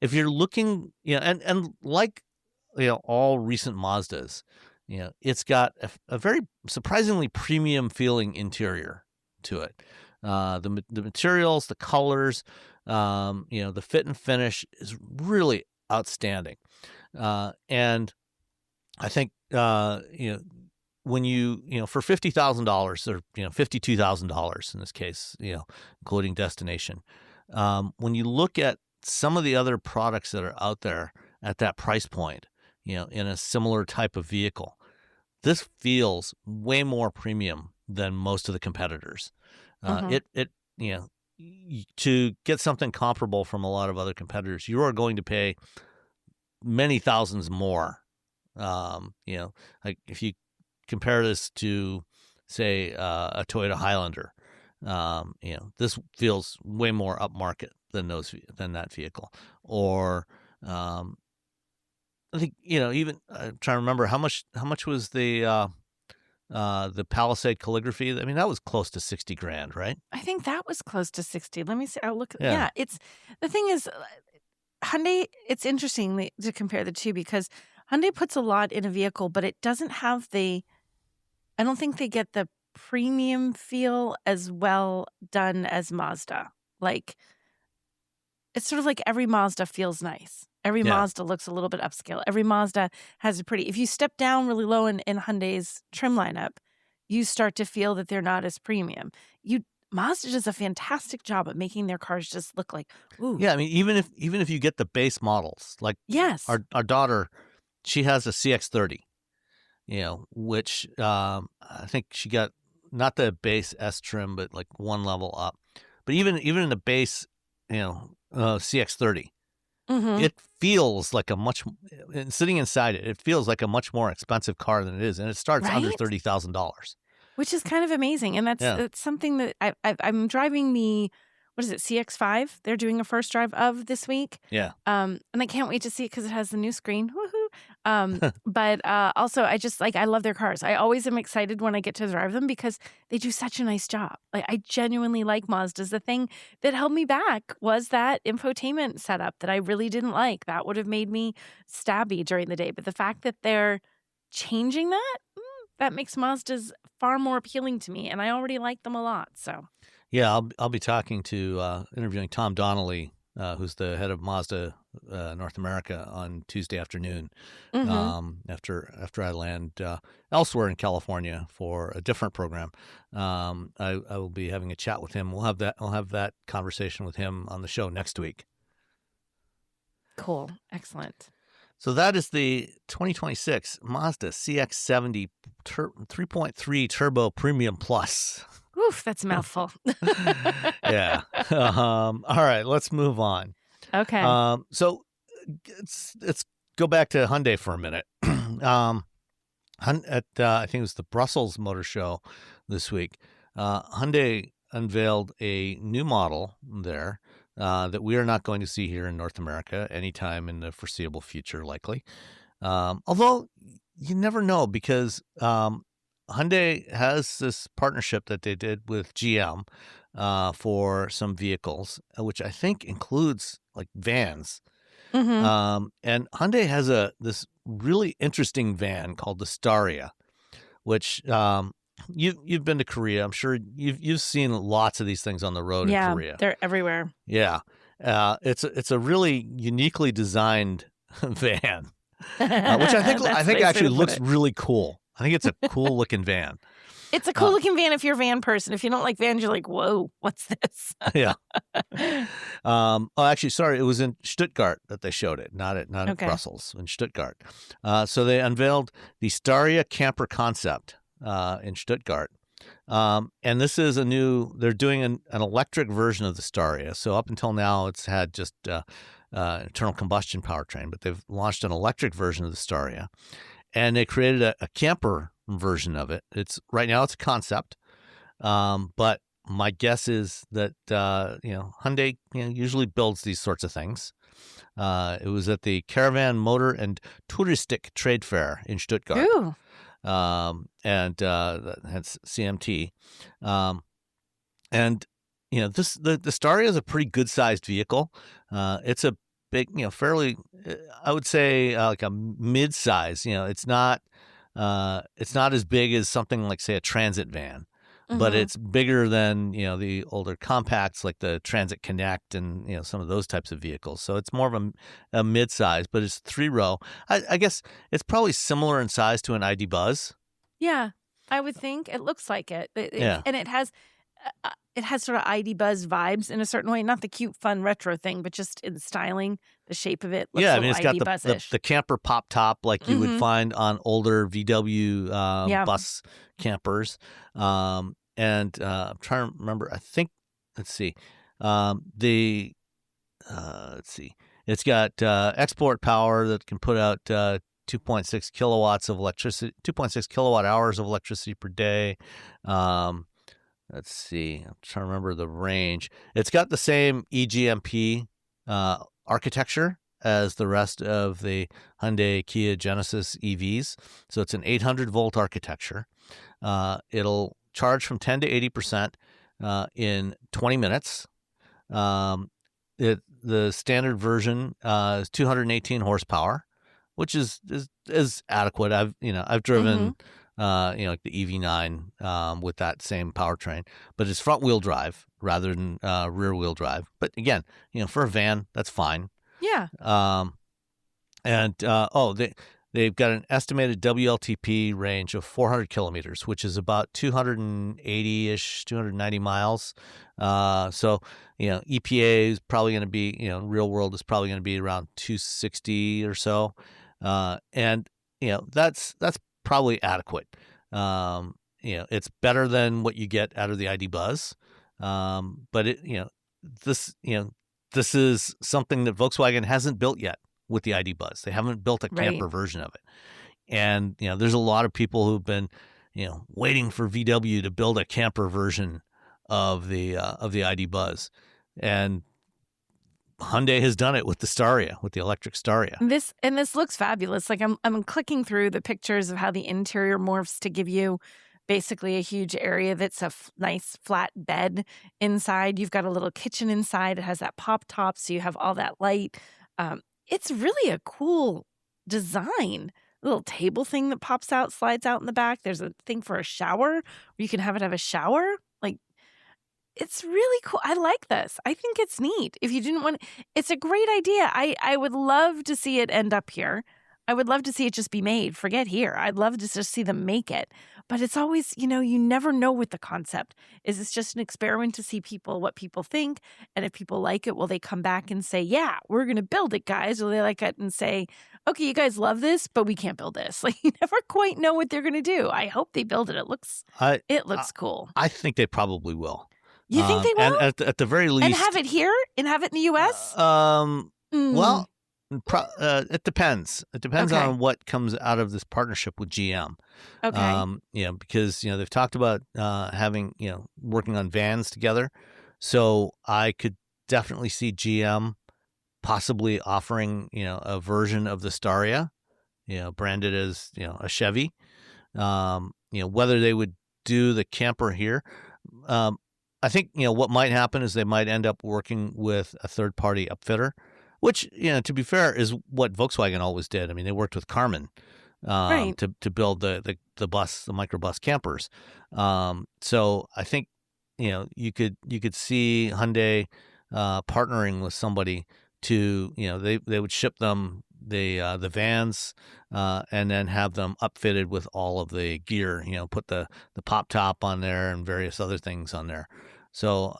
if you're looking, and like all recent Mazdas, it's got a very surprisingly premium feeling interior to it. The materials, the colors, the fit and finish is really outstanding. And I think when you for $50,000 or $52,000 in this case, including destination. When you look at some of the other products that are out there at that price point, in a similar type of vehicle, this feels way more premium than most of the competitors. To get something comparable from a lot of other competitors, you are going to pay many thousands more. Like if you compare this to, say, a Toyota Highlander. This feels way more upmarket than that vehicle. Or I think even I'm trying to remember how much was the Palisade calligraphy. I mean, that was close to $60,000, right? I think that was close to 60. Let me see. I'll look. Yeah, it's the thing is, Hyundai. It's interesting to compare the two because Hyundai puts a lot in a vehicle, but it doesn't have I don't think they get the premium feel as well done as Mazda. Like, it's sort of like every Mazda feels nice. Every Mazda looks a little bit upscale. Every Mazda has a pretty... If you step down really low in Hyundai's trim lineup, you start to feel that they're not as premium. Mazda does a fantastic job at making their cars just look like, ooh. Yeah, I mean, even if you get the base models, like our daughter, she has a CX-30, which I think she got not the base S trim, but like one level up. But even in the base, CX-30, it feels like sitting inside it, it feels like a much more expensive car than it is, and it starts under $30,000. Which is kind of amazing. And that's something that I'm driving the, what is it, CX-5? They're doing a first drive of this week. Yeah. And I can't wait to see it because it has the new screen. Woohoo. But also, I love their cars. I always am excited when I get to drive them because they do such a nice job. Like, I genuinely like Mazdas. The thing that held me back was that infotainment setup that I really didn't like. That would have made me stabby during the day. But the fact that they're changing that makes Mazdas far more appealing to me, and I already like them a lot. So, yeah, I'll be talking to interviewing Tom Donnelly, who's the head of Mazda North America, on Tuesday afternoon. After I land elsewhere in California for a different program, I will be having a chat with him. We'll have that conversation with him on the show next week. Cool, excellent. So that is the 2026 Mazda CX-70 3.3 Turbo Premium Plus. Oof, that's a mouthful. Yeah. All right, let's move on. Okay. So let's go back to Hyundai for a minute. I think it was the Brussels Motor Show this week. Hyundai unveiled a new model there that we are not going to see here in North America anytime in the foreseeable future, likely. Although you never know, because Hyundai has this partnership that they did with GM for some vehicles, which I think includes like vans. And Hyundai has this really interesting van called the Staria, which you've been to Korea. I'm sure you've seen lots of these things on the road in Korea. Yeah, they're everywhere. Yeah, it's a really uniquely designed van, which I think actually looks really cool. I think it's a cool looking van. It's a cool looking van if you're a van person. If you don't like vans, you're like, whoa, what's this? Yeah. Actually, sorry, it was in Stuttgart that they showed it, not at Brussels, in Stuttgart. So they unveiled the Staria camper concept in Stuttgart. And this is they're doing an electric version of the Staria. So up until now, it's had just internal combustion powertrain, but they've launched an electric version of the Staria. And they created a camper version of it. Right now it's a concept, but my guess is that Hyundai usually builds these sorts of things. It was at the Caravan Motor and Touristik Trade Fair in Stuttgart. Ooh. And that's CMT. And the Staria is a pretty good sized vehicle. It's a big, fairly, I would say like a mid-size. It's not as big as something like, say, a transit van, but it's bigger than the older compacts like the Transit Connect and some of those types of vehicles. So it's more of a mid-size, but it's 3-row. I guess it's probably similar in size to an ID Buzz. Yeah, I would think it looks like it. Yeah. And it has sort of ID Buzz vibes in a certain way, not the cute, fun retro thing, but just in the styling, the shape of it looks I mean, it's got ID the camper pop top like you would find on older VW bus campers. And I'm trying to remember. I think let's see. It's got export power that can put out 2.6 kilowatts of electricity, 2.6 kilowatt hours of electricity per day. Let's see. I'm trying to remember the range. It's got the same eGMP architecture as the rest of the Hyundai Kia Genesis EVs. So it's an 800-volt architecture. It'll charge from 10 to 80% in 20 minutes. The standard version is 218 horsepower, which is adequate. I've driven like the EV9 with that same powertrain, but it's front wheel drive rather than rear wheel drive. But again, for a van, that's fine. Yeah. They've got an estimated WLTP range of 400 kilometers, which is about 280-ish, 290 miles. So EPA is probably going to be, real world is probably going to be around 260 or so. And that's probably adequate. It's better than what you get out of the ID Buzz. But this is something that Volkswagen hasn't built yet with the ID Buzz. They haven't built a camper version of it. And, there's a lot of people who've been waiting for VW to build a camper version of the ID Buzz, and Hyundai has done it with the Staria, with the electric Staria. This looks fabulous. Like I'm clicking through the pictures of how the interior morphs to give you basically a huge area that's a nice flat bed inside. You've got a little kitchen inside. It has that pop top, so you have all that light. It's really a cool design. A little table thing that pops out, slides out in the back. There's a thing for a shower where you can have a shower. Like, it's really cool. I like this. I think it's neat. If you didn't want, it's a great idea. I would love to see it end up here. I would love to see it just be made. Forget here. I'd love to just see them make it. But it's always, you never know with the concept. Is this just an experiment to see what people think? And if people like it, will they come back and say, yeah, we're going to build it, guys? Or they like it and say, okay, you guys love this, but we can't build this. Like, you never quite know what they're going to do. I hope they build it. It looks cool. I think they probably will. You think they will? And at the very least. And have it here? And have it in the U.S.? Well, it depends. It depends Okay. on what comes out of this partnership with GM. Okay. Because they've talked about having working on vans together. So I could definitely see GM possibly offering a version of the Staria, branded as a Chevy. Whether they would do the camper here. I think what might happen is they might end up working with a third-party upfitter, which to be fair is what Volkswagen always did. I mean, they worked with Karmann Right. to build the microbus campers. So I think you could see Hyundai partnering with somebody to they would ship them the vans and then have them upfitted with all of the gear. Put the pop top on there and various other things on there. So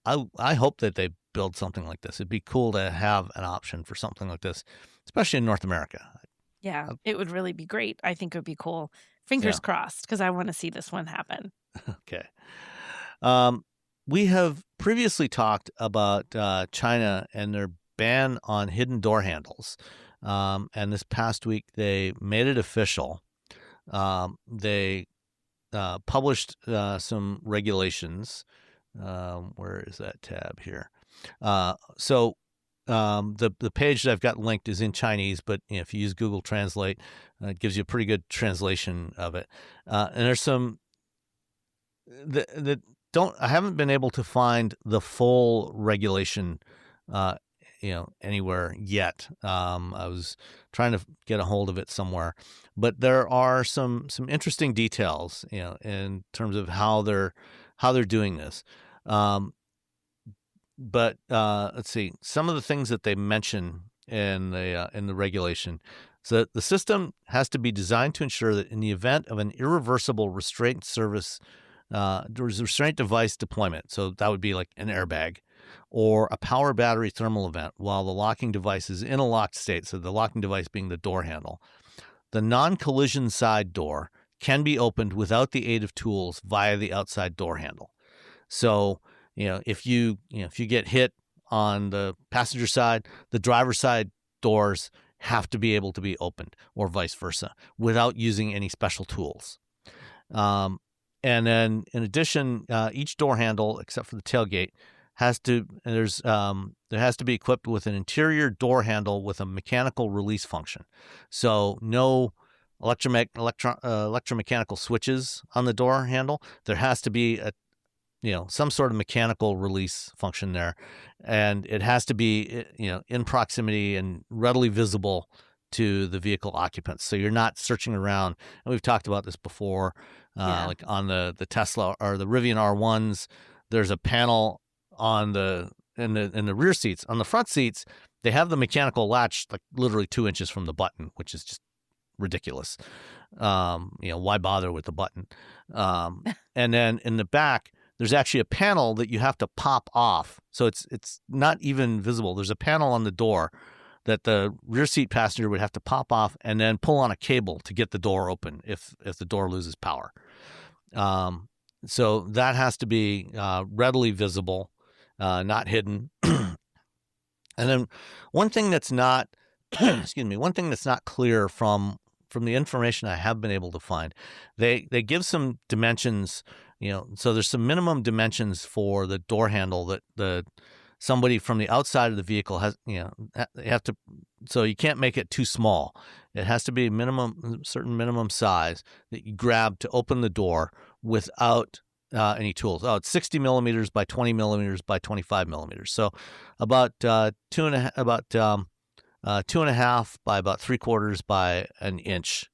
I hope that they build something like this. It'd be cool to have an option for something like this, especially in North America. Yeah, it would really be great. I think it would be cool. Fingers crossed, because I want to see this one happen. Okay. We have previously talked about China and their ban on hidden door handles. And this past week, they made it official. They published some regulations. Where is that tab here? So the page that I've got linked is in Chinese, but if you use Google Translate, it gives you a pretty good translation of it. And there's some that I haven't been able to find the full regulation, anywhere yet. I was trying to get a hold of it somewhere, but there are some interesting details, in terms of how they're doing this. But let's see, some of the things that they mention in the regulation. So the system has to be designed to ensure that in the event of an irreversible restraint device deployment, so that would be like an airbag, or a power battery thermal event while the locking device is in a locked state, so the locking device being the door handle, the non-collision side door can be opened without the aid of tools via the outside door handle. So, if you get hit on the passenger side, the driver's side doors have to be able to be opened, or vice versa, without using any special tools. And then, in addition, each door handle, except for the tailgate, there has to be equipped with an interior door handle with a mechanical release function. So no electromechanical switches on the door handle. There has to be some sort of mechanical release function there, and it has to be in proximity and readily visible to the vehicle occupants. So you're not searching around. And we've talked about this before, like on the Tesla or the Rivian R1s. There's a panel in the rear seats. On the front seats, they have the mechanical latch like literally 2 inches from the button, which is just ridiculous. Why bother with the button? And then in the back, there's actually a panel that you have to pop off. So it's not even visible. There's a panel on the door that the rear seat passenger would have to pop off and then pull on a cable to get the door open if the door loses power. So that has to be readily visible, not hidden. And then one thing that's not, one thing that's not clear from from the information I have been able to find, they give some dimensions. So there's some minimum dimensions for the door handle that somebody from the outside of the vehicle has. They have to. So you can't make it too small. It has to be certain minimum size that you grab to open the door without any tools. It's 60 millimeters by 20 millimeters by 25 millimeters. So about 2.5 by about 3/4 by an inch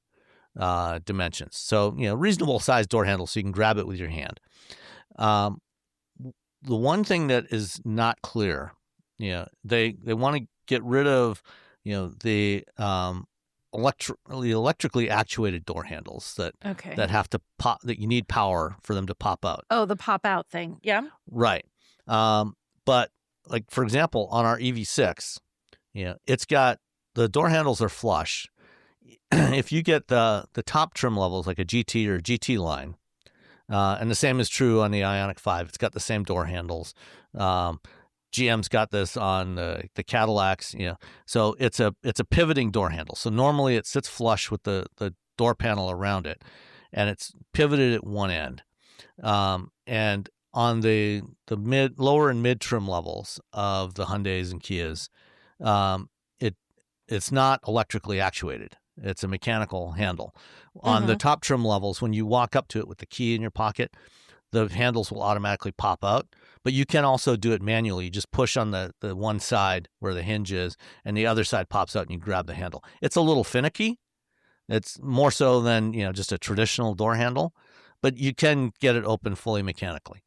dimensions. So reasonable sized door handle, so you can grab it with your hand. The one thing that is not clear, they want to get rid of the electrically actuated door handles that have to pop, that you need power for them to pop out. Oh, the pop out thing. Yeah. Right. But like, for example, on our EV6, it's got, the door handles are flush. If you get the top trim levels, like a GT or a GT line, and the same is true on the Ioniq 5, it's got the same door handles. GM's got this on the Cadillacs, so it's a pivoting door handle. So normally it sits flush with the door panel around it, and it's pivoted at one end. And on the lower and mid trim levels of the Hyundais and Kias, it's not electrically actuated. It's a mechanical handle. On the top trim levels, when you walk up to it with the key in your pocket, the handles will automatically pop out. But you can also do it manually. You just push on the one side where the hinge is, and the other side pops out, and you grab the handle. It's a little finicky. It's more so than just a traditional door handle, but you can get it open fully mechanically.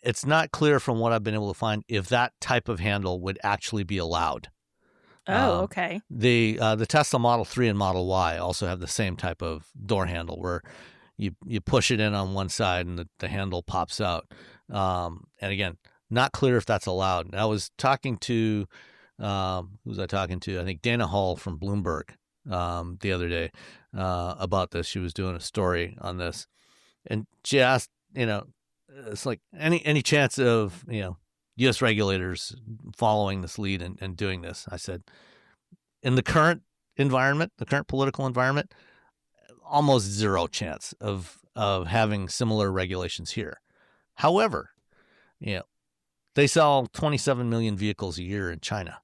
It's not clear from what I've been able to find if that type of handle would actually be allowed. Oh, okay. The Tesla Model 3 and Model Y also have the same type of door handle where you push it in on one side and the handle pops out. And again, not clear if that's allowed. I was talking to, who was I talking to? I think Dana Hall from Bloomberg the other day about this. She was doing a story on this. And she asked, it's like any chance of, U.S. regulators following this lead and doing this. I said, in the current environment, the current political environment, almost zero chance of having similar regulations here. However, they sell 27 million vehicles a year in China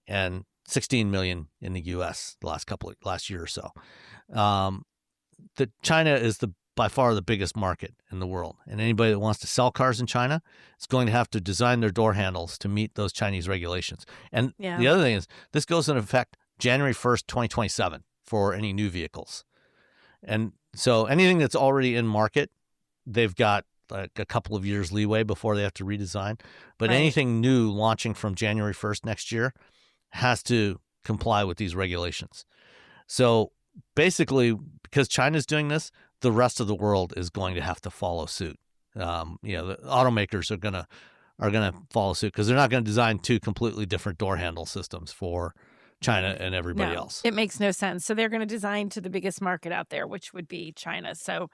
and 16 million in the U.S. last year or so. China is by far the biggest market in the world. And anybody that wants to sell cars in China is going to have to design their door handles to meet those Chinese regulations. And the other thing is, this goes into effect January 1st, 2027 for any new vehicles. And so anything that's already in market, they've got like a couple of years leeway before they have to redesign. But anything new launching from January 1st next year has to comply with these regulations. So basically, because China's doing this, the rest of the world is going to have to follow suit. The automakers are gonna follow suit because they're not going to design two completely different door handle systems for China and everybody else. It makes no sense. So they're going to design to the biggest market out there, which would be China. So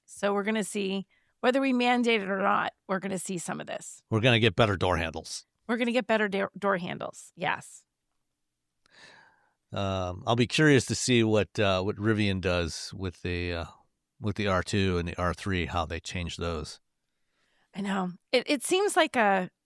so we're going to see, whether we mandate it or not, we're going to see some of this. We're going to get better door handles. We're going to get better door handles. Yes. I'll be curious to see what Rivian does with the R2 and the R3, how they change those. I know. It seems like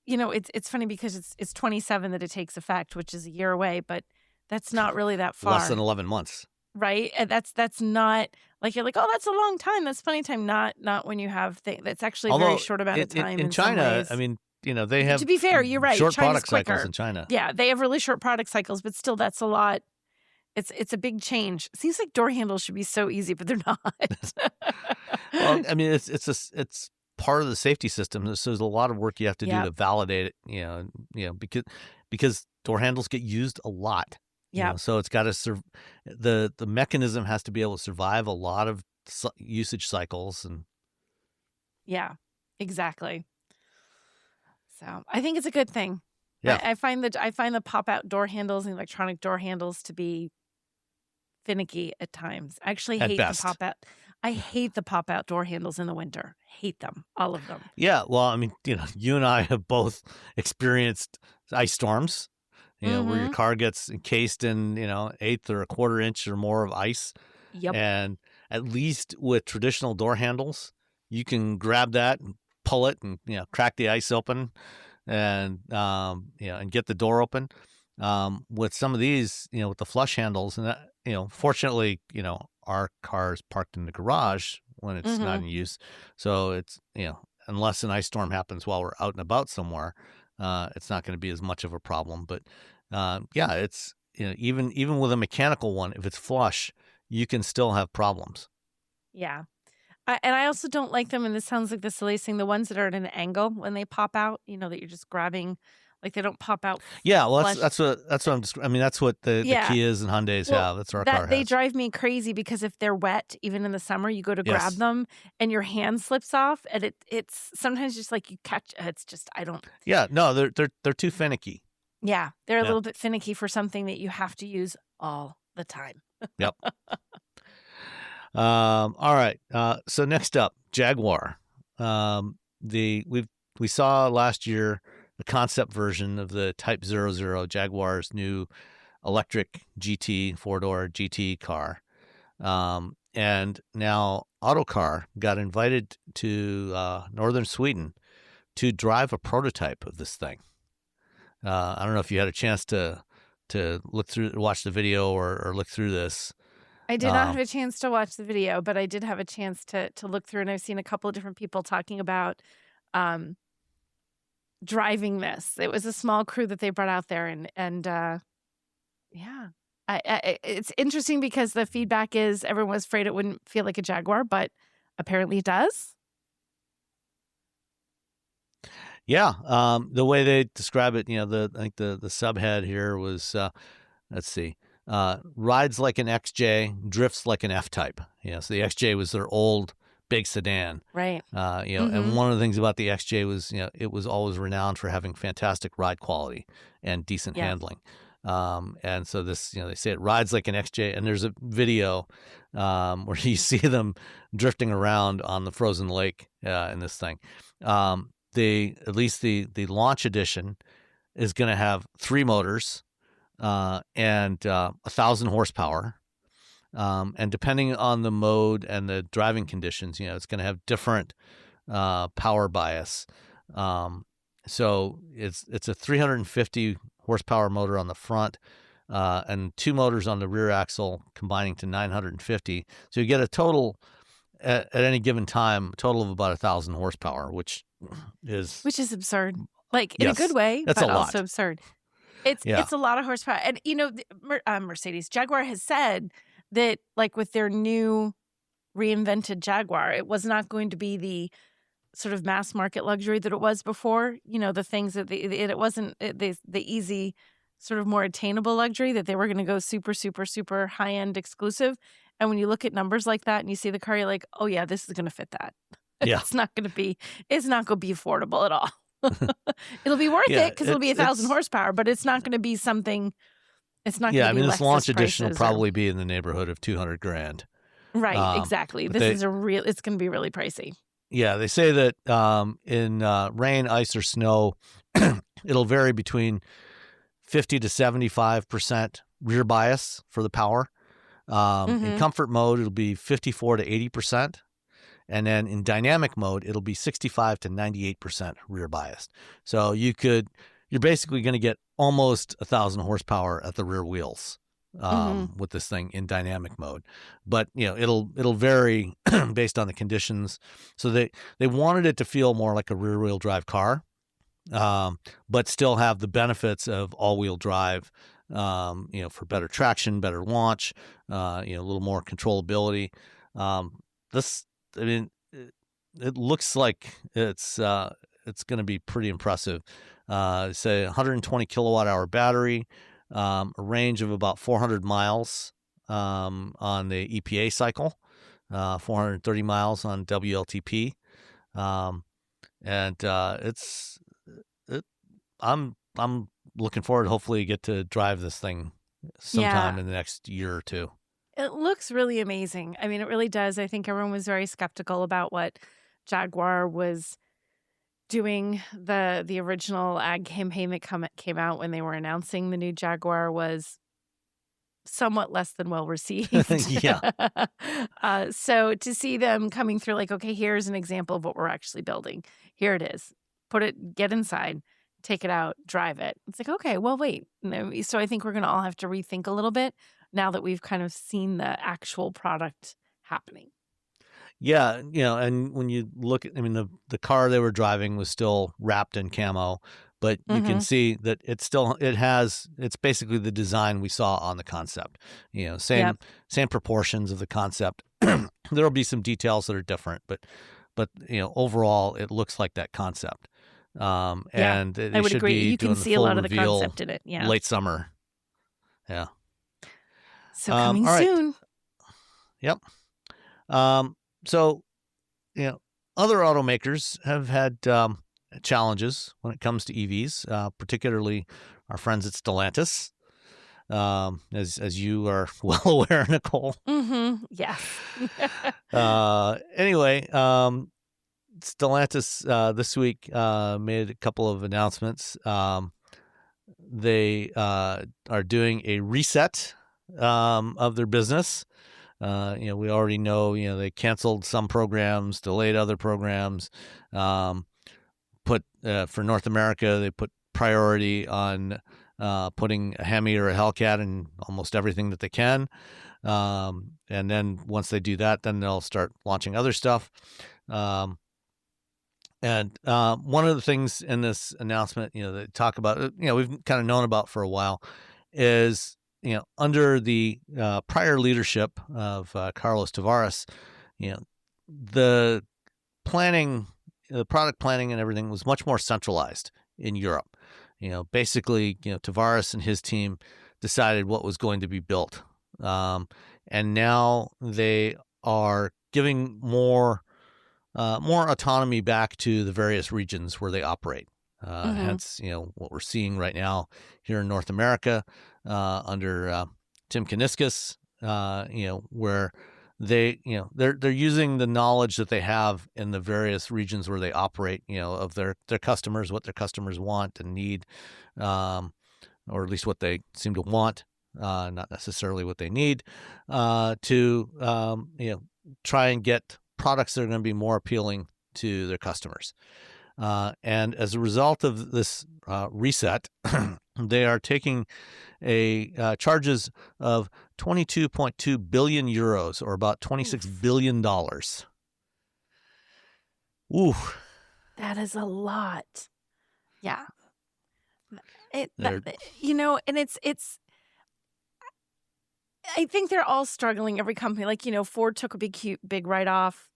it's funny because it's 27 that it takes effect, which is a year away, but that's not really that far. Less than 11 months. Right? And that's not like, you're like, oh, that's a long time. That's plenty of time. Not when you have that's actually a very short amount of time. In China, I mean, they have, to be fair, you're right, short China's product quicker. cycles in China. Yeah, they have really short product cycles, but still, that's a lot. It's a big change. Seems like door handles should be so easy, but they're not. Well, I mean, it's part of the safety system. So there's a lot of work you have to do to validate it. Because door handles get used a lot. Yeah. So it's got to the mechanism has to be able to survive a lot of usage cycles and. Yeah, exactly. So I think it's a good thing. Yeah. I find the pop out door handles and electronic door handles to be finicky at times. I actually hate the pop out. I hate the pop out door handles in the winter. Hate them, all of them. Yeah, well, I mean, you and I have both experienced ice storms. where your Mhm. car gets encased in, 1/8 or a 1/4 inch or more of ice. Yep. And at least with traditional door handles, you can grab that and pull it and, crack the ice open and, and get the door open. With some of these, with the flush handles and that, fortunately, our car is parked in the garage when it's not in Mhm. use. So it's, unless an ice storm happens while we're out and about somewhere, it's not going to be as much of a problem. But, yeah, it's, even with a mechanical one, if it's flush, you can still have problems. Yeah. And I also don't like them, and this sounds like the silliest thing, the ones that are at an angle when they pop out, that you're just grabbing, like they don't pop out Yeah, well, flush. that's what I'm just. I mean, that's what the Yeah. Kias and Hyundais Well, have. That's what our car that they has. drive me crazy because if they're wet, even in the summer, you go to grab Yes. them and your hand slips off, and it's sometimes just like you catch. It's just I don't. Yeah, no, they're too finicky. Yeah, they're a Yeah. little bit finicky for something that you have to use all the time. Yep. All right. So next up, Jaguar. We saw last year the concept version of the Type 00, Jaguar's new electric GT 4-door GT car. And now Autocar got invited to northern Sweden to drive a prototype of this thing. I don't know if you had a chance to watch the video or look through this. I did not have a chance to watch the video, but I did have a chance to look through, and I've seen a couple of different people talking about driving this. It was a small crew that they brought out there, and yeah, it's interesting because the feedback is everyone was afraid it wouldn't feel like a Jaguar, but apparently it does. Yeah, the way they describe it, I think the subhead here was, let's see, rides like an XJ, drifts like an F-Type. So the XJ was their old big sedan. Right. And one of the things about the XJ was, it was always renowned for having fantastic ride quality and decent handling. And so this, they say it rides like an XJ, and there's a video where you see them drifting around on the frozen lake in this thing. At least the launch edition is going to have 3 motors and 1,000 horsepower. And depending on the mode and the driving conditions, it's going to have different power bias. So it's a 350 horsepower motor on the front and 2 motors on the rear axle, combining to 950. So you get a total at any given time, a total of about 1,000 horsepower, which is absurd. Like in a good way, that's but a lot. also absurd. It's a lot of horsepower. And Mercedes Jaguar has said that, like, with their new reinvented Jaguar, it was not going to be the sort of mass market luxury that it was before. The things that it wasn't the easy, sort of more attainable luxury, that they were going to go super, super, super high end exclusive. And when you look at numbers like that and you see the car, you're like, oh yeah, this is going to fit that. Yeah. It's not going to be affordable at all. It'll be worth it because it'll be 1,000 horsepower, but it's not going to be something. It's not. Yeah, I mean, this launch edition will or probably be in the neighborhood of $200,000. Right, exactly. It's going to be really pricey. Yeah, they say that in rain, ice, or snow, it'll vary between 50 to 75% rear bias for the power. In comfort mode, it'll be 54 to 80%. And then in dynamic mode, it'll be 65 to 98% rear biased. So you're basically going to get almost 1,000 horsepower at the rear wheels with this thing in dynamic mode. But it'll vary based on the conditions. So they wanted it to feel more like a rear wheel drive car, but still have the benefits of all wheel drive. For better traction, better launch, a little more controllability. It looks like it's going to be pretty impressive. Say 120 kilowatt hour battery, a range of about 400 miles on the EPA cycle, 430 miles on WLTP, I'm looking forward to hopefully get to drive this thing sometime in the next year or two. It looks really amazing. I mean, it really does. I think everyone was very skeptical about what Jaguar was doing the original ad campaign that came out when they were announcing the new Jaguar was somewhat less than well received. Yeah. So to see them coming through like, okay, here's an example of what we're actually building. Here it is. Get inside, take it out, drive it. It's like, okay, well, wait. So I think we're going to all have to rethink a little bit now that we've kind of seen the actual product happening. Yeah, and when you look at, I mean, the car they were driving was still wrapped in camo, but you can see that it's basically the design we saw on the concept. Same proportions of the concept. There'll be some details that are different, but overall it looks like that concept. And I would agree. You can see a lot of the concept in it. Yeah, late summer. Yeah. So coming all right. soon. Yep. So, other automakers have had challenges when it comes to EVs, particularly our friends at Stellantis, as you are well aware, Nicole. Mm-hmm. Yes. Anyway, Stellantis this week made a couple of announcements. They are doing a reset of their business. We already know, they canceled some programs, delayed other programs, for North America, they put priority on putting a Hemi or a Hellcat in almost everything that they can. And then once they do that, then they'll start launching other stuff. And one of the things in this announcement, they talk about, we've kind of known about for a while, is under the prior leadership of Carlos Tavares, the planning, the product planning and everything was much more centralized in Europe. Basically, Tavares and his team decided what was going to be built. And now they are giving more autonomy back to the various regions where they operate. Hence, what we're seeing right now here in North America under Tim Kuniskis, where they're using the knowledge that they have in the various regions where they operate, of their customers, what their customers want and need, or at least what they seem to want, not necessarily what they need, to try and get products that are going to be more appealing to their customers. And as a result of this reset, they are taking charges of 22.2 billion euros, or about $26 billion. Ooh. That is a lot. Yeah. And it's I think they're all struggling. Every company, like, Ford took a big write-off.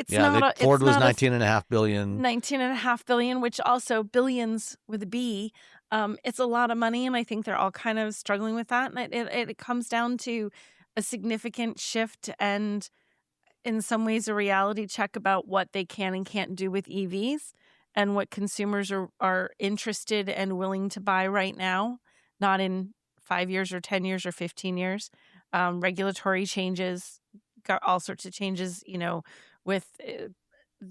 Ford was $19.5 billion. $19.5 billion, which also billions with a B. It's a lot of money, and I think they're all kind of struggling with that. And it comes down to a significant shift and, in some ways, a reality check about what they can and can't do with EVs and what consumers are interested and willing to buy right now, not in 5 years or 10 years or 15 years. Regulatory changes, got all sorts of changes, with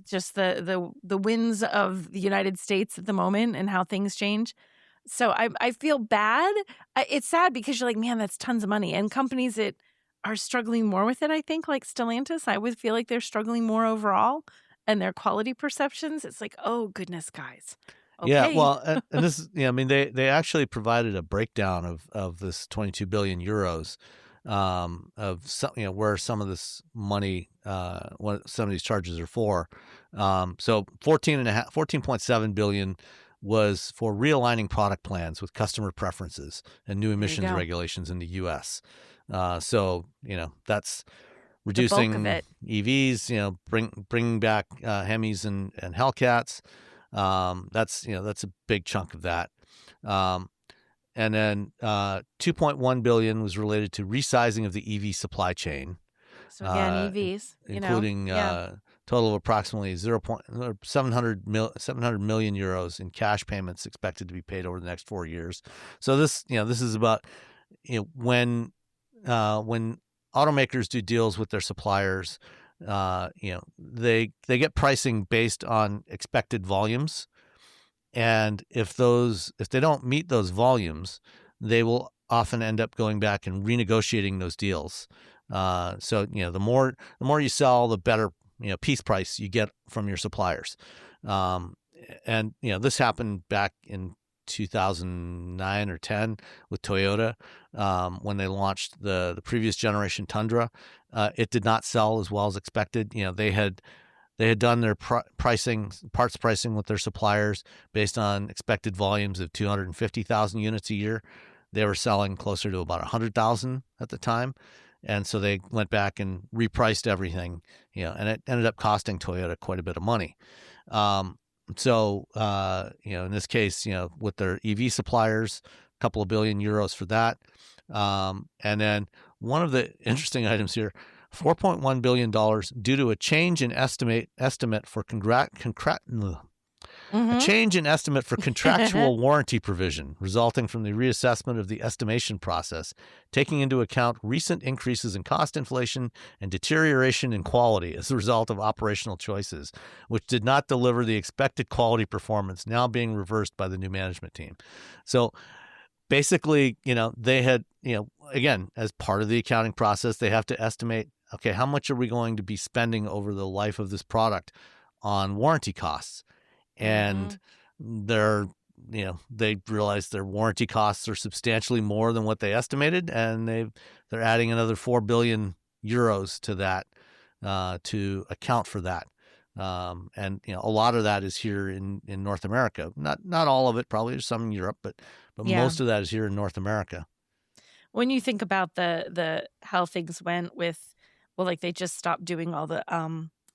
just the winds of the United States at the moment and how things change. So I feel bad. It's sad because you're like, man, that's tons of money. And companies that are struggling more with it, I think, like Stellantis, I would feel like they're struggling more overall, and their quality perceptions. It's like, oh, goodness, guys. Okay. Yeah, well, and this is, I mean, they actually provided a breakdown of this 22 billion euros, of some, where some of this money, what some of these charges are for. So 14.7 billion was for realigning product plans with customer preferences and new emissions regulations in the U.S. So that's reducing EVs, bringing back Hemis and Hellcats. That's a big chunk of that. And then 2.1 billion was related to resizing of the EV supply chain. So again, EVs, including total of approximately 700 million euros in cash payments expected to be paid over the next 4 years. So this is about when automakers do deals with their suppliers, they get pricing based on expected volumes, and if they don't meet those volumes, they will often end up going back and renegotiating those deals. So the more you sell, the better piece price you get from your suppliers. And this happened back in 2009 or 10 with Toyota when they launched the previous generation Tundra. It did not sell as well as expected. They had done their parts pricing with their suppliers based on expected volumes of 250,000 units a year. They were selling closer to about 100,000 at the time. And so they went back and repriced everything, and it ended up costing Toyota quite a bit of money. So in this case, with their EV suppliers, a couple of billion euros for that. And then one of the interesting items here, $4.1 billion due to a change in estimate for a change in estimate for contractual warranty provision resulting from the reassessment of the estimation process, taking into account recent increases in cost inflation and deterioration in quality as a result of operational choices, which did not deliver the expected quality performance, now being reversed by the new management team. So basically, they had, again, as part of the accounting process, they have to estimate, okay, how much are we going to be spending over the life of this product on warranty costs? And they realized their warranty costs are substantially more than what they estimated, and they're adding another 4 billion euros to that to account for that. And a lot of that is here in North America. Not all of it, probably there's some in Europe, but most of that is here in North America. When you think about the how things went with, like they just stopped doing all the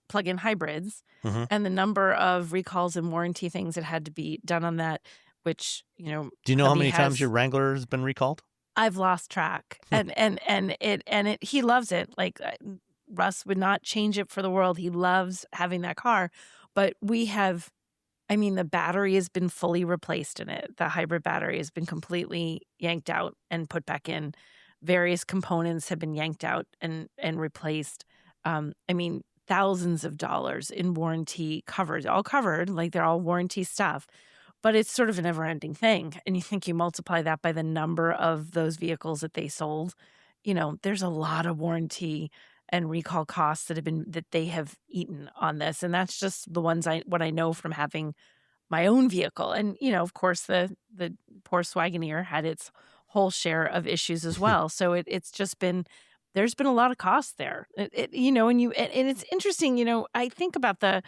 plug-in hybrids, and the number of recalls and warranty things that had to be done on that, which do you know how many times your Wrangler has been recalled? I've lost track, and he loves it. Like Russ would not change it for the world. He loves having that car, but the battery has been fully replaced in it. The hybrid battery has been completely yanked out and put back in. Various components have been yanked out and replaced. Thousands of dollars in warranty covered, all covered, like they're all warranty stuff. But it's sort of a never-ending thing. And you think you multiply that by the number of those vehicles that they sold, there's a lot of warranty and recall costs that they have eaten on this. And that's just what I know from having my own vehicle. And, of course, the poor Swagoneer had its whole share of issues as well. So it's just been... There's been a lot of cost there, and it's interesting. I think about that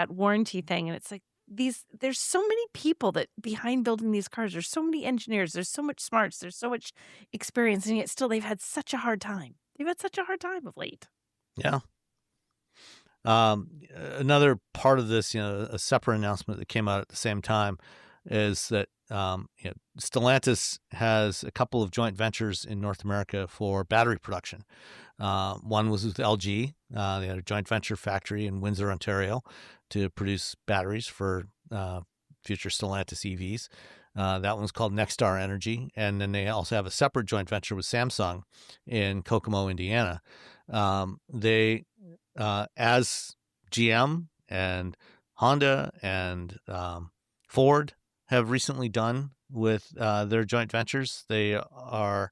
warranty thing, and it's like there's so many people that behind building these cars. There's so many engineers. There's so much smarts. There's so much experience, and yet still they've had such a hard time. They've had such a hard time of late. Yeah. Another part of this, a separate announcement that came out at the same time, is that Stellantis has a couple of joint ventures in North America for battery production. One was with LG. They had a joint venture factory in Windsor, Ontario, to produce batteries for future Stellantis EVs. That one's called NextStar Energy. And then they also have a separate joint venture with Samsung in Kokomo, Indiana. They, as GM and Honda and Ford have recently done with their joint ventures, they are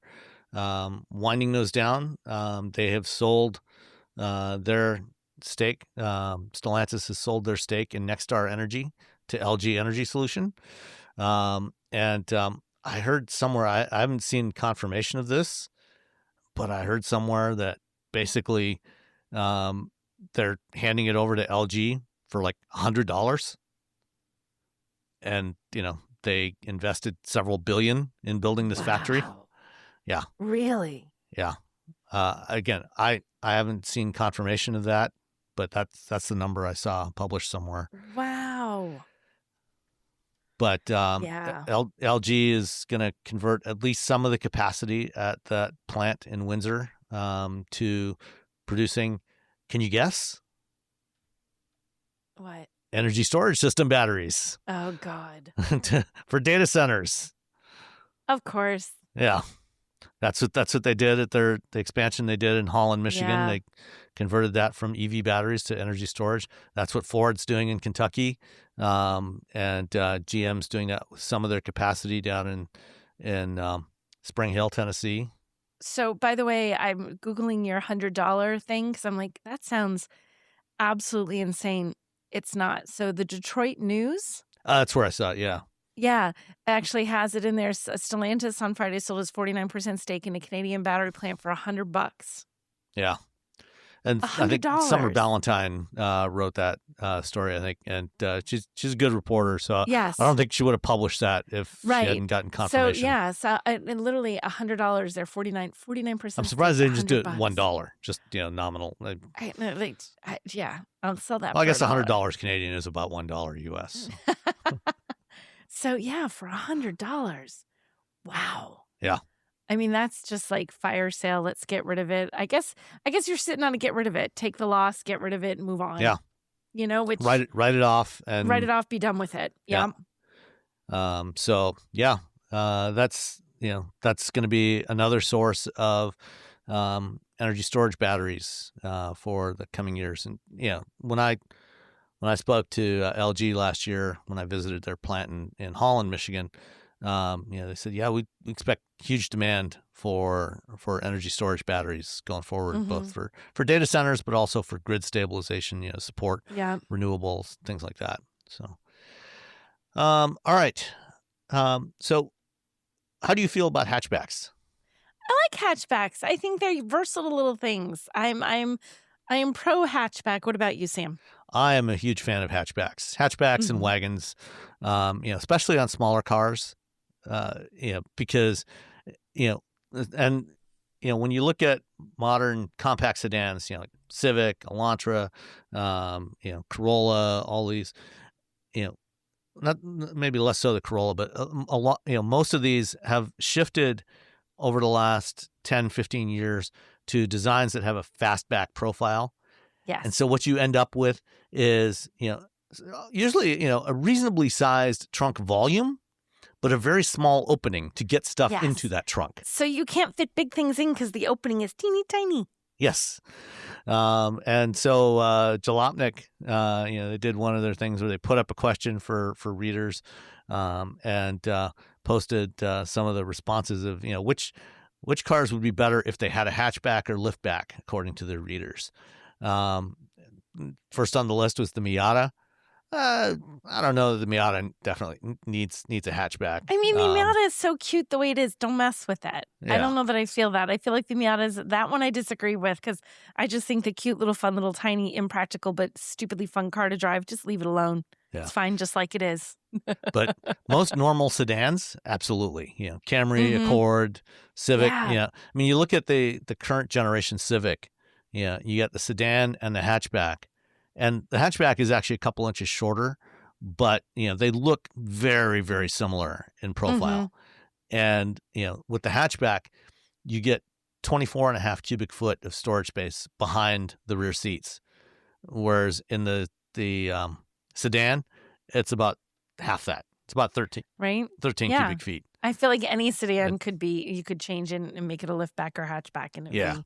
winding those down. They have sold their stake. Stellantis has sold their stake in NextStar Energy to LG Energy Solution. And I heard somewhere, I haven't seen confirmation of this, but I heard somewhere that basically they're handing it over to LG for like $100. And, they invested several billion in building this factory. Yeah. Really? Yeah. Again, I haven't seen confirmation of that, but that's the number I saw published somewhere. Wow. But LG is going to convert at least some of the capacity at that plant in Windsor to producing, can you guess? What? Energy storage system batteries. Oh, God. For data centers. Of course. Yeah. That's what they did at the expansion they did in Holland, Michigan. Yeah. They converted that from EV batteries to energy storage. That's what Ford's doing in Kentucky, and GM's doing that with some of their capacity down in Spring Hill, Tennessee. So, by the way, I'm Googling your $100 thing because I'm like, that sounds absolutely insane. It's not. So the Detroit News, That's where I saw it. Yeah. yeah, actually has it in there. Stellantis on Friday sold his 49% stake in a Canadian battery plant for $100. Yeah. And I think $100. Summer Ballantyne wrote that story, I think. And she's a good reporter. So Yes. I don't think she would have published that if Right. she hadn't gotten confirmation. So, yeah, so and literally $100. They're 49%. I'm surprised they didn't just do it $100. $1, just nominal. Yeah, I'll sell that. Well, I for guess $1. $100 Canadian is about $1 US. So yeah, for $100. Wow. Yeah. I mean, that's just like fire sale. Let's get rid of it. I guess you're sitting on a get rid of it. Take the loss, get rid of it, and move on. Yeah. Which Write it off and write it off, be done with it. Yeah. So yeah, that's going to be another source of energy storage batteries for the coming years. And when I spoke to LG last year, when I visited their plant in Holland, Michigan, they said, yeah, we expect huge demand for energy storage batteries going forward, both for data centers, but also for grid stabilization, support, renewables, things like that. So, all right. So how do you feel about hatchbacks? I like hatchbacks. I think they're versatile little things. I am pro hatchback. What about you, Sam? I am a huge fan of hatchbacks and wagons, especially on smaller cars, because, when you look at modern compact sedans, like Civic, Elantra, Corolla, all these, not maybe less so the Corolla, but a lot, most of these have shifted over the last 10, 15 years to designs that have a fastback profile. Yes. And so what you end up with is, usually, a reasonably sized trunk volume, but a very small opening to get stuff into that trunk. So you can't fit big things in because the opening is teeny tiny. Yes. And so Jalopnik, they did one of their things where they put up a question for readers and posted some of the responses of, which cars would be better if they had a hatchback or liftback, according to their readers. First on the list was the Miata. I don't know. The Miata definitely needs a hatchback. I mean, the Miata is so cute the way it is. Don't mess with that. Yeah. I don't know that I feel that. I feel like the Miata is that one I disagree with because I just think the cute little fun little tiny impractical but stupidly fun car to drive. Just leave it alone. Yeah. It's fine just like it is. But most normal sedans, absolutely. Camry, Accord, Civic. I mean, you look at the current generation Civic. You got the sedan and the hatchback. And the hatchback is actually a couple inches shorter, but, they look very, very similar in profile. And, with the hatchback, you get 24 and a half cubic foot of storage space behind the rear seats. Whereas in the sedan, it's about half that. It's about 13 cubic feet. I feel like any sedan you could change and make it a liftback or hatchback and it would be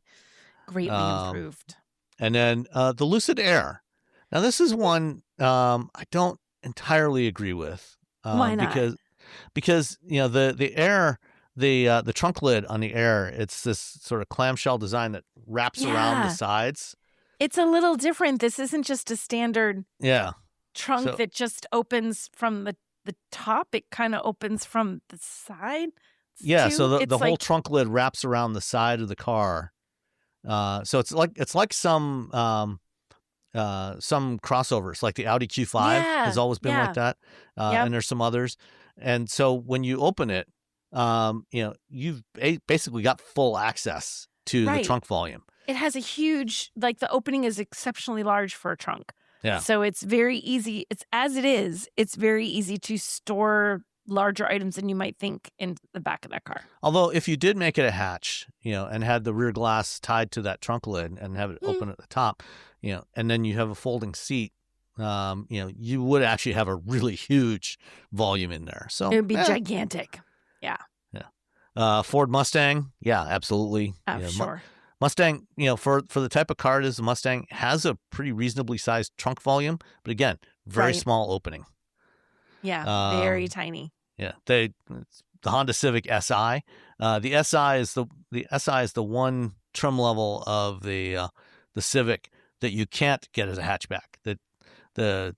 greatly improved. And then the Lucid Air. Now, this is one I don't entirely agree with. Why not? Because the Air, the trunk lid on the Air, it's this sort of clamshell design that wraps around the sides. It's a little different. This isn't just a standard trunk that just opens from the top. It kind of opens from the side. So the whole trunk lid wraps around the side of the car. So it's like some crossovers, like the Audi Q5 has always been like that. And there's some others. And so when you open it, you've basically got full access to the trunk volume. It has a huge, the opening is exceptionally large for a trunk. Yeah. So it's very easy. It's very easy to store larger items than you might think in the back of that car. Although if you did make it a hatch, and had the rear glass tied to that trunk lid and have it open at the top, and then you have a folding seat, you would actually have a really huge volume in there. So it would be gigantic. Yeah. Ford Mustang, yeah, absolutely. Sure. Mustang, for the type of car it is, the Mustang has a pretty reasonably sized trunk volume, but again, very Right. small opening. Yeah, very tiny. Yeah, it's the Honda Civic Si. The SI is the one trim level of the Civic that you can't get as a hatchback. The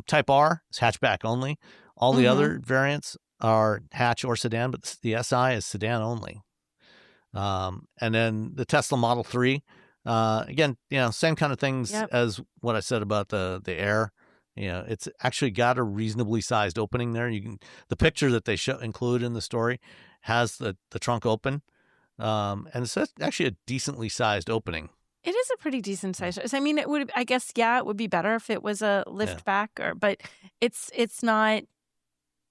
Type R is hatchback only. All the other variants are hatch or sedan, but the SI is sedan only. And then the Tesla Model 3, again, same kind of things as what I said about the Air. It's actually got a reasonably sized opening there. The picture that they include in the story has the trunk open, and it's actually a decently sized opening. It is a pretty decent size. I mean, it would be better if it was a lift back, but it's not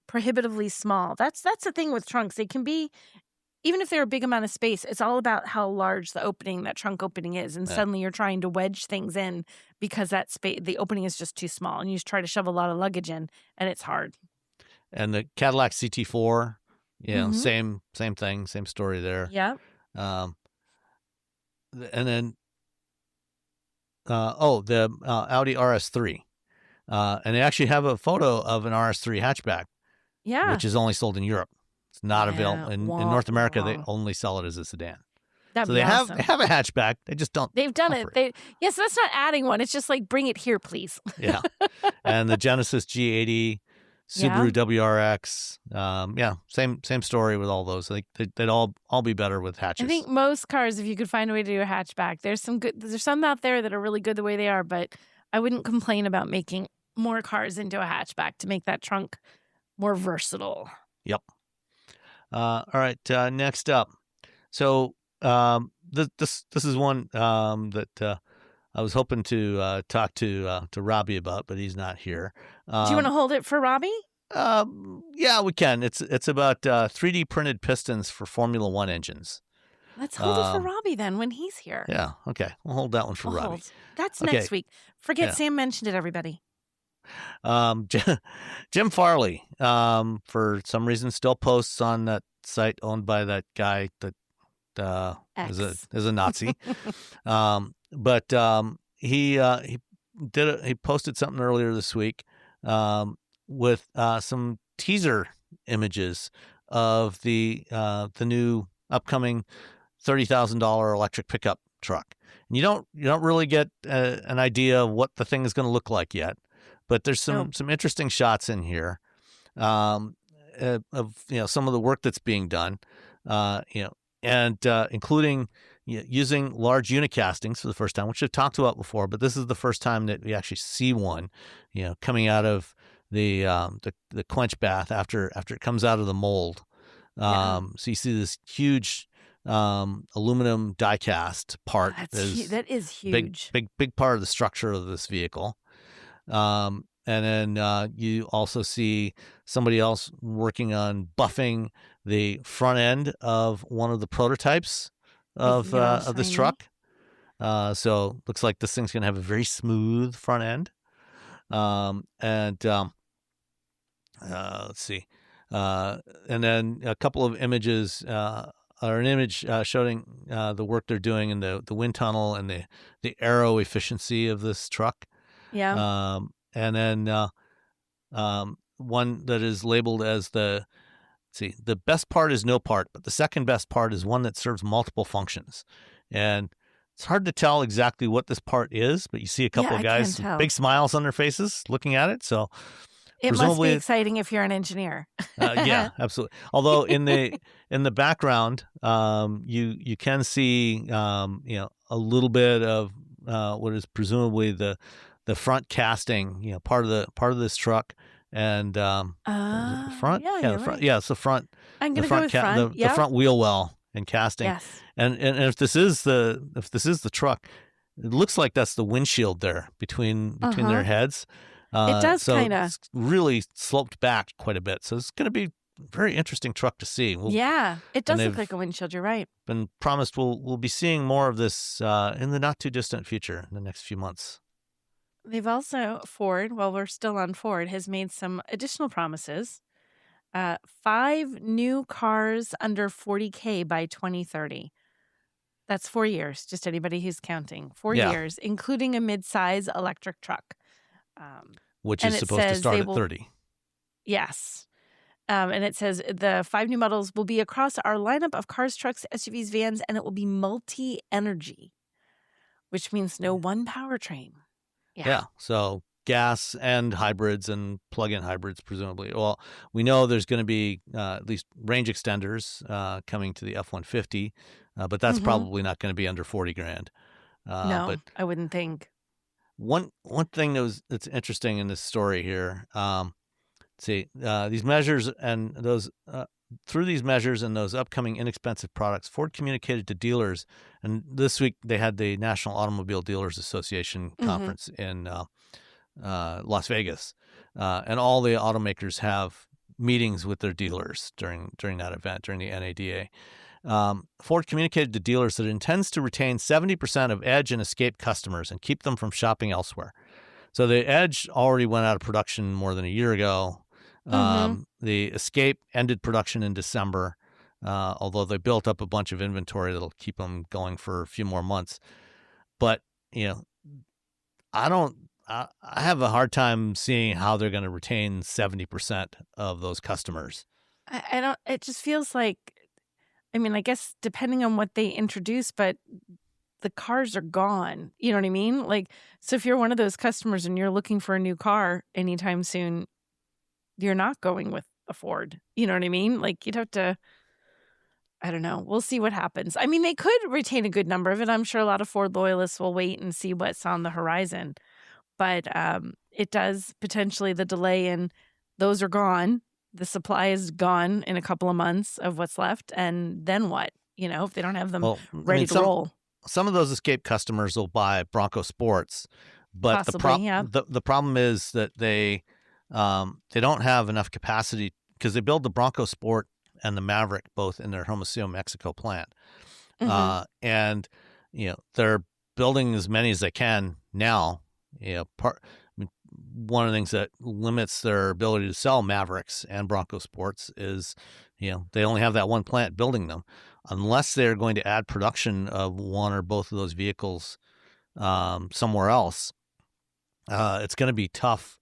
prohibitively small. That's the thing with trunks. They can be, even if they're a big amount of space, it's all about how large that trunk opening is. And suddenly you're trying to wedge things in because that space, the opening is just too small, and you just try to shove a lot of luggage in, and it's hard. And the Cadillac CT4, same thing, same story there. Yeah. And then the Audi RS3, and they actually have a photo of an RS3 hatchback, which is only sold in Europe. It's not available in North America. They only sell it as a sedan. That'd so be they awesome. have a hatchback. They just don't. They've done it. So that's not adding one. It's just like, bring it here, please. Yeah. And the Genesis G80, Subaru WRX. Same story with all those. I think they'd all be better with hatches. I think most cars, if you could find a way to do a hatchback, there's some out there that are really good the way they are, but I wouldn't complain about making more cars into a hatchback to make that trunk more versatile. Yep. All right. Next up. So this is one that I was hoping to talk to Robbie about, but he's not here. Do you want to hold it for Robbie? Yeah, we can. It's about 3D printed pistons for Formula One engines. Let's hold it for Robbie then when he's here. Yeah. Okay. We'll hold that one for Robbie. Hold. That's next week. Forget Sam mentioned it, everybody. Jim Farley, for some reason, still posts on that site owned by that guy that is a Nazi. But he posted something earlier this week with some teaser images of the new upcoming $30,000 electric pickup truck. And you don't really get an idea of what the thing is going to look like yet. But there's some interesting shots in here of some of the work that's being done, and including using large unicastings for the first time, which I've talked about before. But this is the first time that we actually see one, coming out of the quench bath after it comes out of the mold. So you see this huge aluminum die cast part. That is huge. Big part of the structure of this vehicle. And then you also see somebody else working on buffing the front end of one of the prototypes of this truck. So looks like this thing's going to have a very smooth front end. Let's see. And then a couple of images, or an image showing the work they're doing in the wind tunnel and the aero efficiency of this truck. Yeah. And then one that is labeled as the best part is no part, but the second best part is one that serves multiple functions. And it's hard to tell exactly what this part is, but you see a couple of guys with big smiles on their faces looking at it. So it must be exciting if you're an engineer. Yeah, absolutely. Although in the background, you can see a little bit of what is presumably the front casting, part of this truck, and front. Yeah, the front. Right. Yeah, it's the front. I'm gonna go with front. The front wheel well and casting. Yes. And if this is the truck, it looks like that's the windshield there between their heads. It does kind of. It's really sloped back quite a bit. So it's going to be a very interesting truck to see. It does look like a windshield. You're right. Been promised we'll be seeing more of this in the not too distant future in the next few months. They've also, Ford, while we're still on Ford, has made some additional promises. 5 new cars under 40K by 2030. That's 4 years, just anybody who's counting. 4 Yeah. years, including a mid-size electric truck. Which and is it supposed to says start they at will- 30. Yes. And it says the 5 new models will be across our lineup of cars, trucks, SUVs, vans, and it will be multi-energy, which means no one powertrain. Yeah. So gas and hybrids and plug-in hybrids, presumably. Well, we know there's going to be at least range extenders coming to the F-150, but that's probably not going to be under 40 grand. No, But I wouldn't think. one thing that's interesting in this story here, these measures and those through these measures and those upcoming inexpensive products, Ford communicated to dealers, and this week they had the National Automobile Dealers Association conference in Las Vegas, and all the automakers have meetings with their dealers during that event, during the NADA. Ford communicated to dealers that it intends to retain 70% of Edge and Escape customers and keep them from shopping elsewhere. So the Edge already went out of production more than a year ago. The Escape ended production in December, although they built up a bunch of inventory that'll keep them going for a few more months. But, I have a hard time seeing how they're going to retain 70% of those customers. I don't, it just feels like, I guess depending on what they introduce, but the cars are gone. You know what I mean? Like, so if you're one of those customers and you're looking for a new car anytime soon, you're not going with a Ford. You know what I mean? Like, you'd have to, I don't know. We'll see what happens. They could retain a good number of it. I'm sure a lot of Ford loyalists will wait and see what's on the horizon. But it does potentially, the delay in those are gone. The supply is gone in a couple of months of what's left. And then what? If they don't have them ready to roll. Some of those Escape customers will buy Bronco Sports, but Possibly, the problem is that they don't have enough capacity because they build the Bronco Sport and the Maverick both in their Hermosillo, Mexico plant, and they're building as many as they can now. One of the things that limits their ability to sell Mavericks and Bronco Sports is, they only have that one plant building them. Unless they're going to add production of one or both of those vehicles somewhere else, it's going to be tough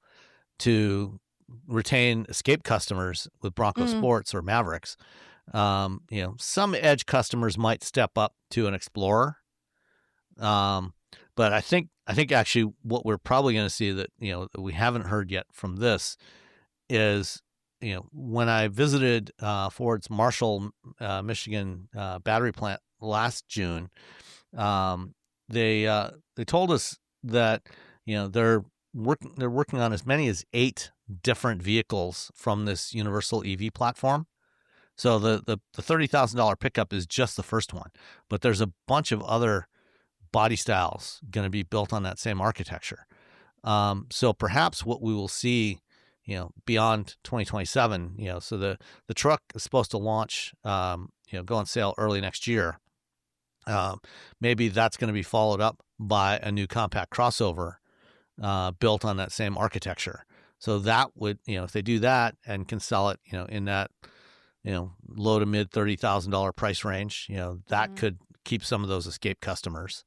to retain Escape customers with Bronco Sports or Mavericks. Some Edge customers might step up to an Explorer, but I think actually what we're probably going to see that that we haven't heard yet from this is, when I visited Ford's Marshall, Michigan battery plant last June, they told us that they're working on as many as 8 different vehicles from this universal EV platform. So the $30,000 pickup is just the first one, but there's a bunch of other body styles going to be built on that same architecture. So perhaps what we will see, beyond 2027, so the truck is supposed to launch, go on sale early next year. Maybe that's going to be followed up by a new compact crossover built on that same architecture. So that would, if they do that and can sell it, in that, low to mid $30,000 price range, that could keep some of those Escape customers.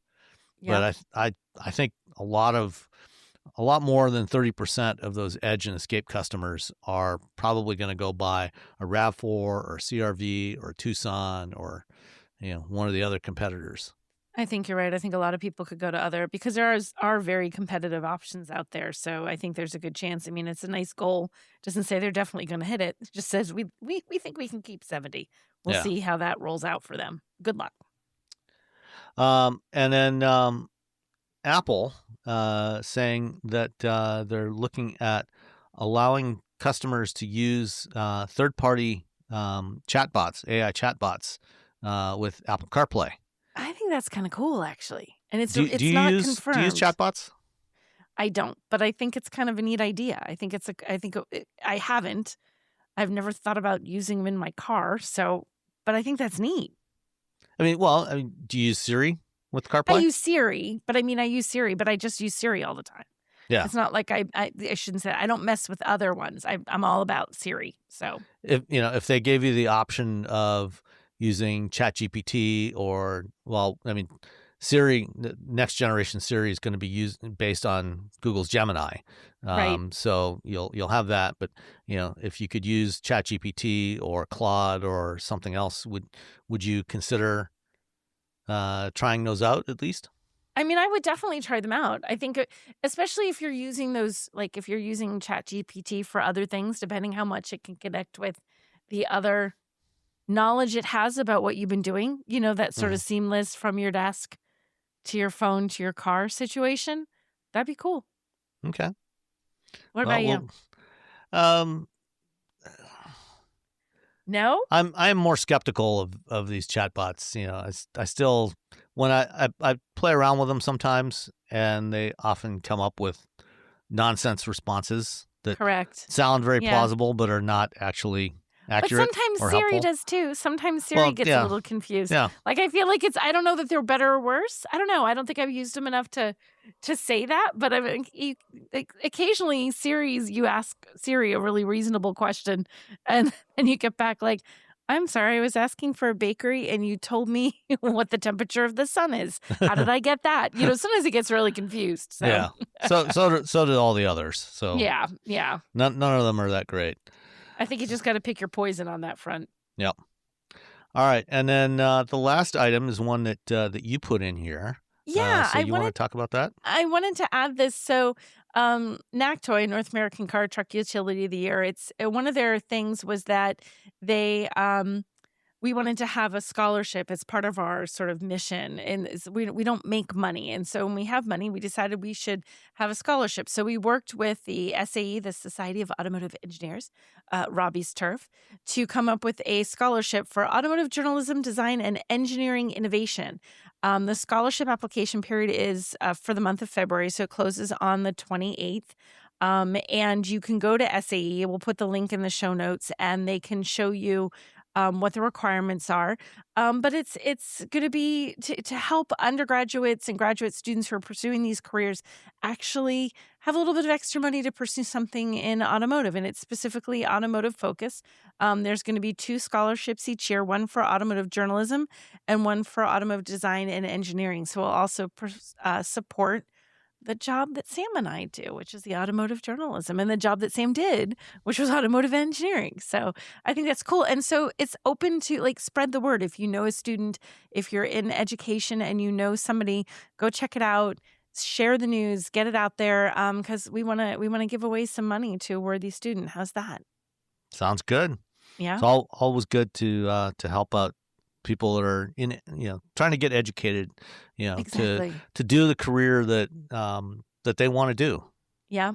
But I think a lot more than 30% of those Edge and Escape customers are probably going to go buy a RAV4 or CRV or Tucson or one of the other competitors. I think you're right. I think a lot of people could go to other, because there are very competitive options out there. So I think there's a good chance. It's a nice goal. It doesn't say they're definitely going to hit it. It just says we think we can keep 70. We'll see how that rolls out for them. Good luck. And then Apple saying that they're looking at allowing customers to use third-party chatbots, AI chatbots, with Apple CarPlay. I think that's kind of cool, actually. And it's Do not you confirmed. use chatbots? I don't, but I think it's kind of a neat idea. I haven't. I've never thought about using them in my car. So, but I think that's neat. Do you use Siri with CarPlay? I use Siri, but I just use Siri all the time. Yeah. It's not like I shouldn't say I don't mess with other ones. I'm all about Siri. So if they gave you the option of using ChatGPT or, Siri, the next generation Siri is going to be based on Google's Gemini. Right. So you'll have that. But, if you could use ChatGPT or Claude or something else, would you consider trying those out at least? I mean, I would definitely try them out. I think, especially if you're using those, like if you're using ChatGPT for other things, depending how much it can connect with the other knowledge it has about what you've been doing, that sort of seamless from your desk to your phone to your car situation. That'd be cool. Okay. What about you? No? I'm more skeptical of these chatbots. I still, when I play around with them sometimes, and they often come up with nonsense responses that Correct. sound very plausible but are not actually accurate. But sometimes or Siri helpful. does too. Sometimes Siri gets a little confused. Yeah. Like I feel like I don't know that they're better or worse. I don't know. I don't think I've used them enough to say that. But I mean, occasionally you ask Siri a really reasonable question, and you get back like, "I'm sorry, I was asking for a bakery, and you told me what the temperature of the sun is. How did I get that?" Sometimes it gets really confused. So. Yeah. So did all the others. So Yeah. none of them are that great. I think you just got to pick your poison on that front. Yep. All right, and then the last item is one that you put in here. Yeah, so you want to talk about that? I wanted to add this. So, NACTOY, North American Car Truck Utility of the Year. It's one of their things was that they we wanted to have a scholarship as part of our sort of mission, and we don't make money, and so when we have money, we decided we should have a scholarship. So we worked with the SAE, the Society of Automotive Engineers, Robbie's turf, to come up with a scholarship for automotive journalism, design, and engineering innovation. The scholarship application period is for the month of February, so it closes on the 28th. And you can go to SAE. We'll put the link in the show notes, and they can show you what the requirements are. But it's going to be to help undergraduates and graduate students who are pursuing these careers actually have a little bit of extra money to pursue something in automotive, and it's specifically automotive focus. There's going to be 2 scholarships each year, one for automotive journalism and one for automotive design and engineering. So we'll also support the job that Sam and I do, which is the automotive journalism, and the job that Sam did, which was automotive engineering. So I think that's cool. And so it's open to spread the word. If you know a student, if you're in education and you know somebody, go check it out, share the news, get it out there. Because we want to give away some money to a worthy student. How's that? Sounds good. Yeah. It's always good to help out people that are trying to get educated, Exactly. to do the career that they want to do. Yeah.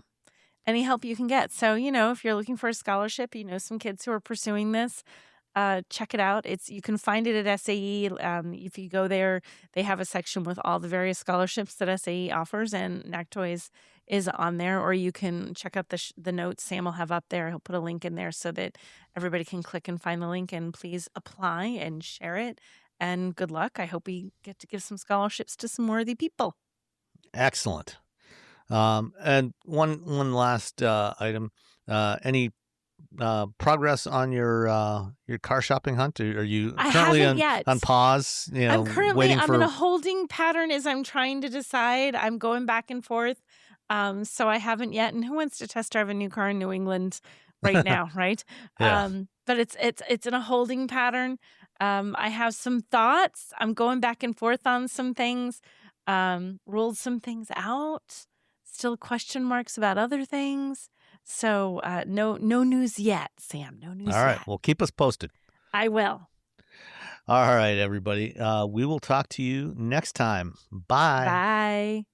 Any help you can get. So, if you're looking for a scholarship, some kids who are pursuing this, check it out. You can find it at SAE. If you go there, they have a section with all the various scholarships that SAE offers, and NACTOY is on there. Or you can check out the notes Sam will have up there. He'll put a link in there so that everybody can click and find the link, and please apply and share it. And good luck. I hope we get to give some scholarships to some worthy people. Excellent. And one last item. Any progress on your car shopping hunt? Are you currently on pause? I'm currently waiting for... in a holding pattern as I'm trying to decide. I'm going back and forth. So I haven't yet. And who wants to test drive a new car in New England right now, right? Yeah. But it's in a holding pattern. I have some thoughts. I'm going back and forth on some things. Ruled some things out. Still question marks about other things. So no news yet, Sam. No news yet. All right. Well, keep us posted. I will. All right, everybody. We will talk to you next time. Bye. Bye.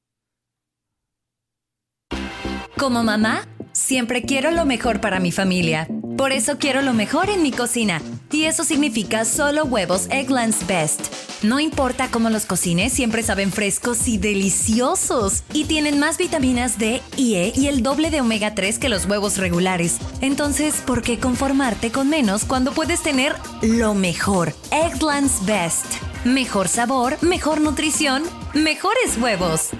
Como mamá, siempre quiero lo mejor para mi familia. Por eso quiero lo mejor en mi cocina. Y eso significa solo huevos Eggland's Best. No importa cómo los cocines, siempre saben frescos y deliciosos. Y tienen más vitaminas D y E y el doble de omega 3 que los huevos regulares. Entonces, ¿por qué conformarte con menos cuando puedes tener lo mejor? Eggland's Best. Mejor sabor, mejor nutrición, mejores huevos.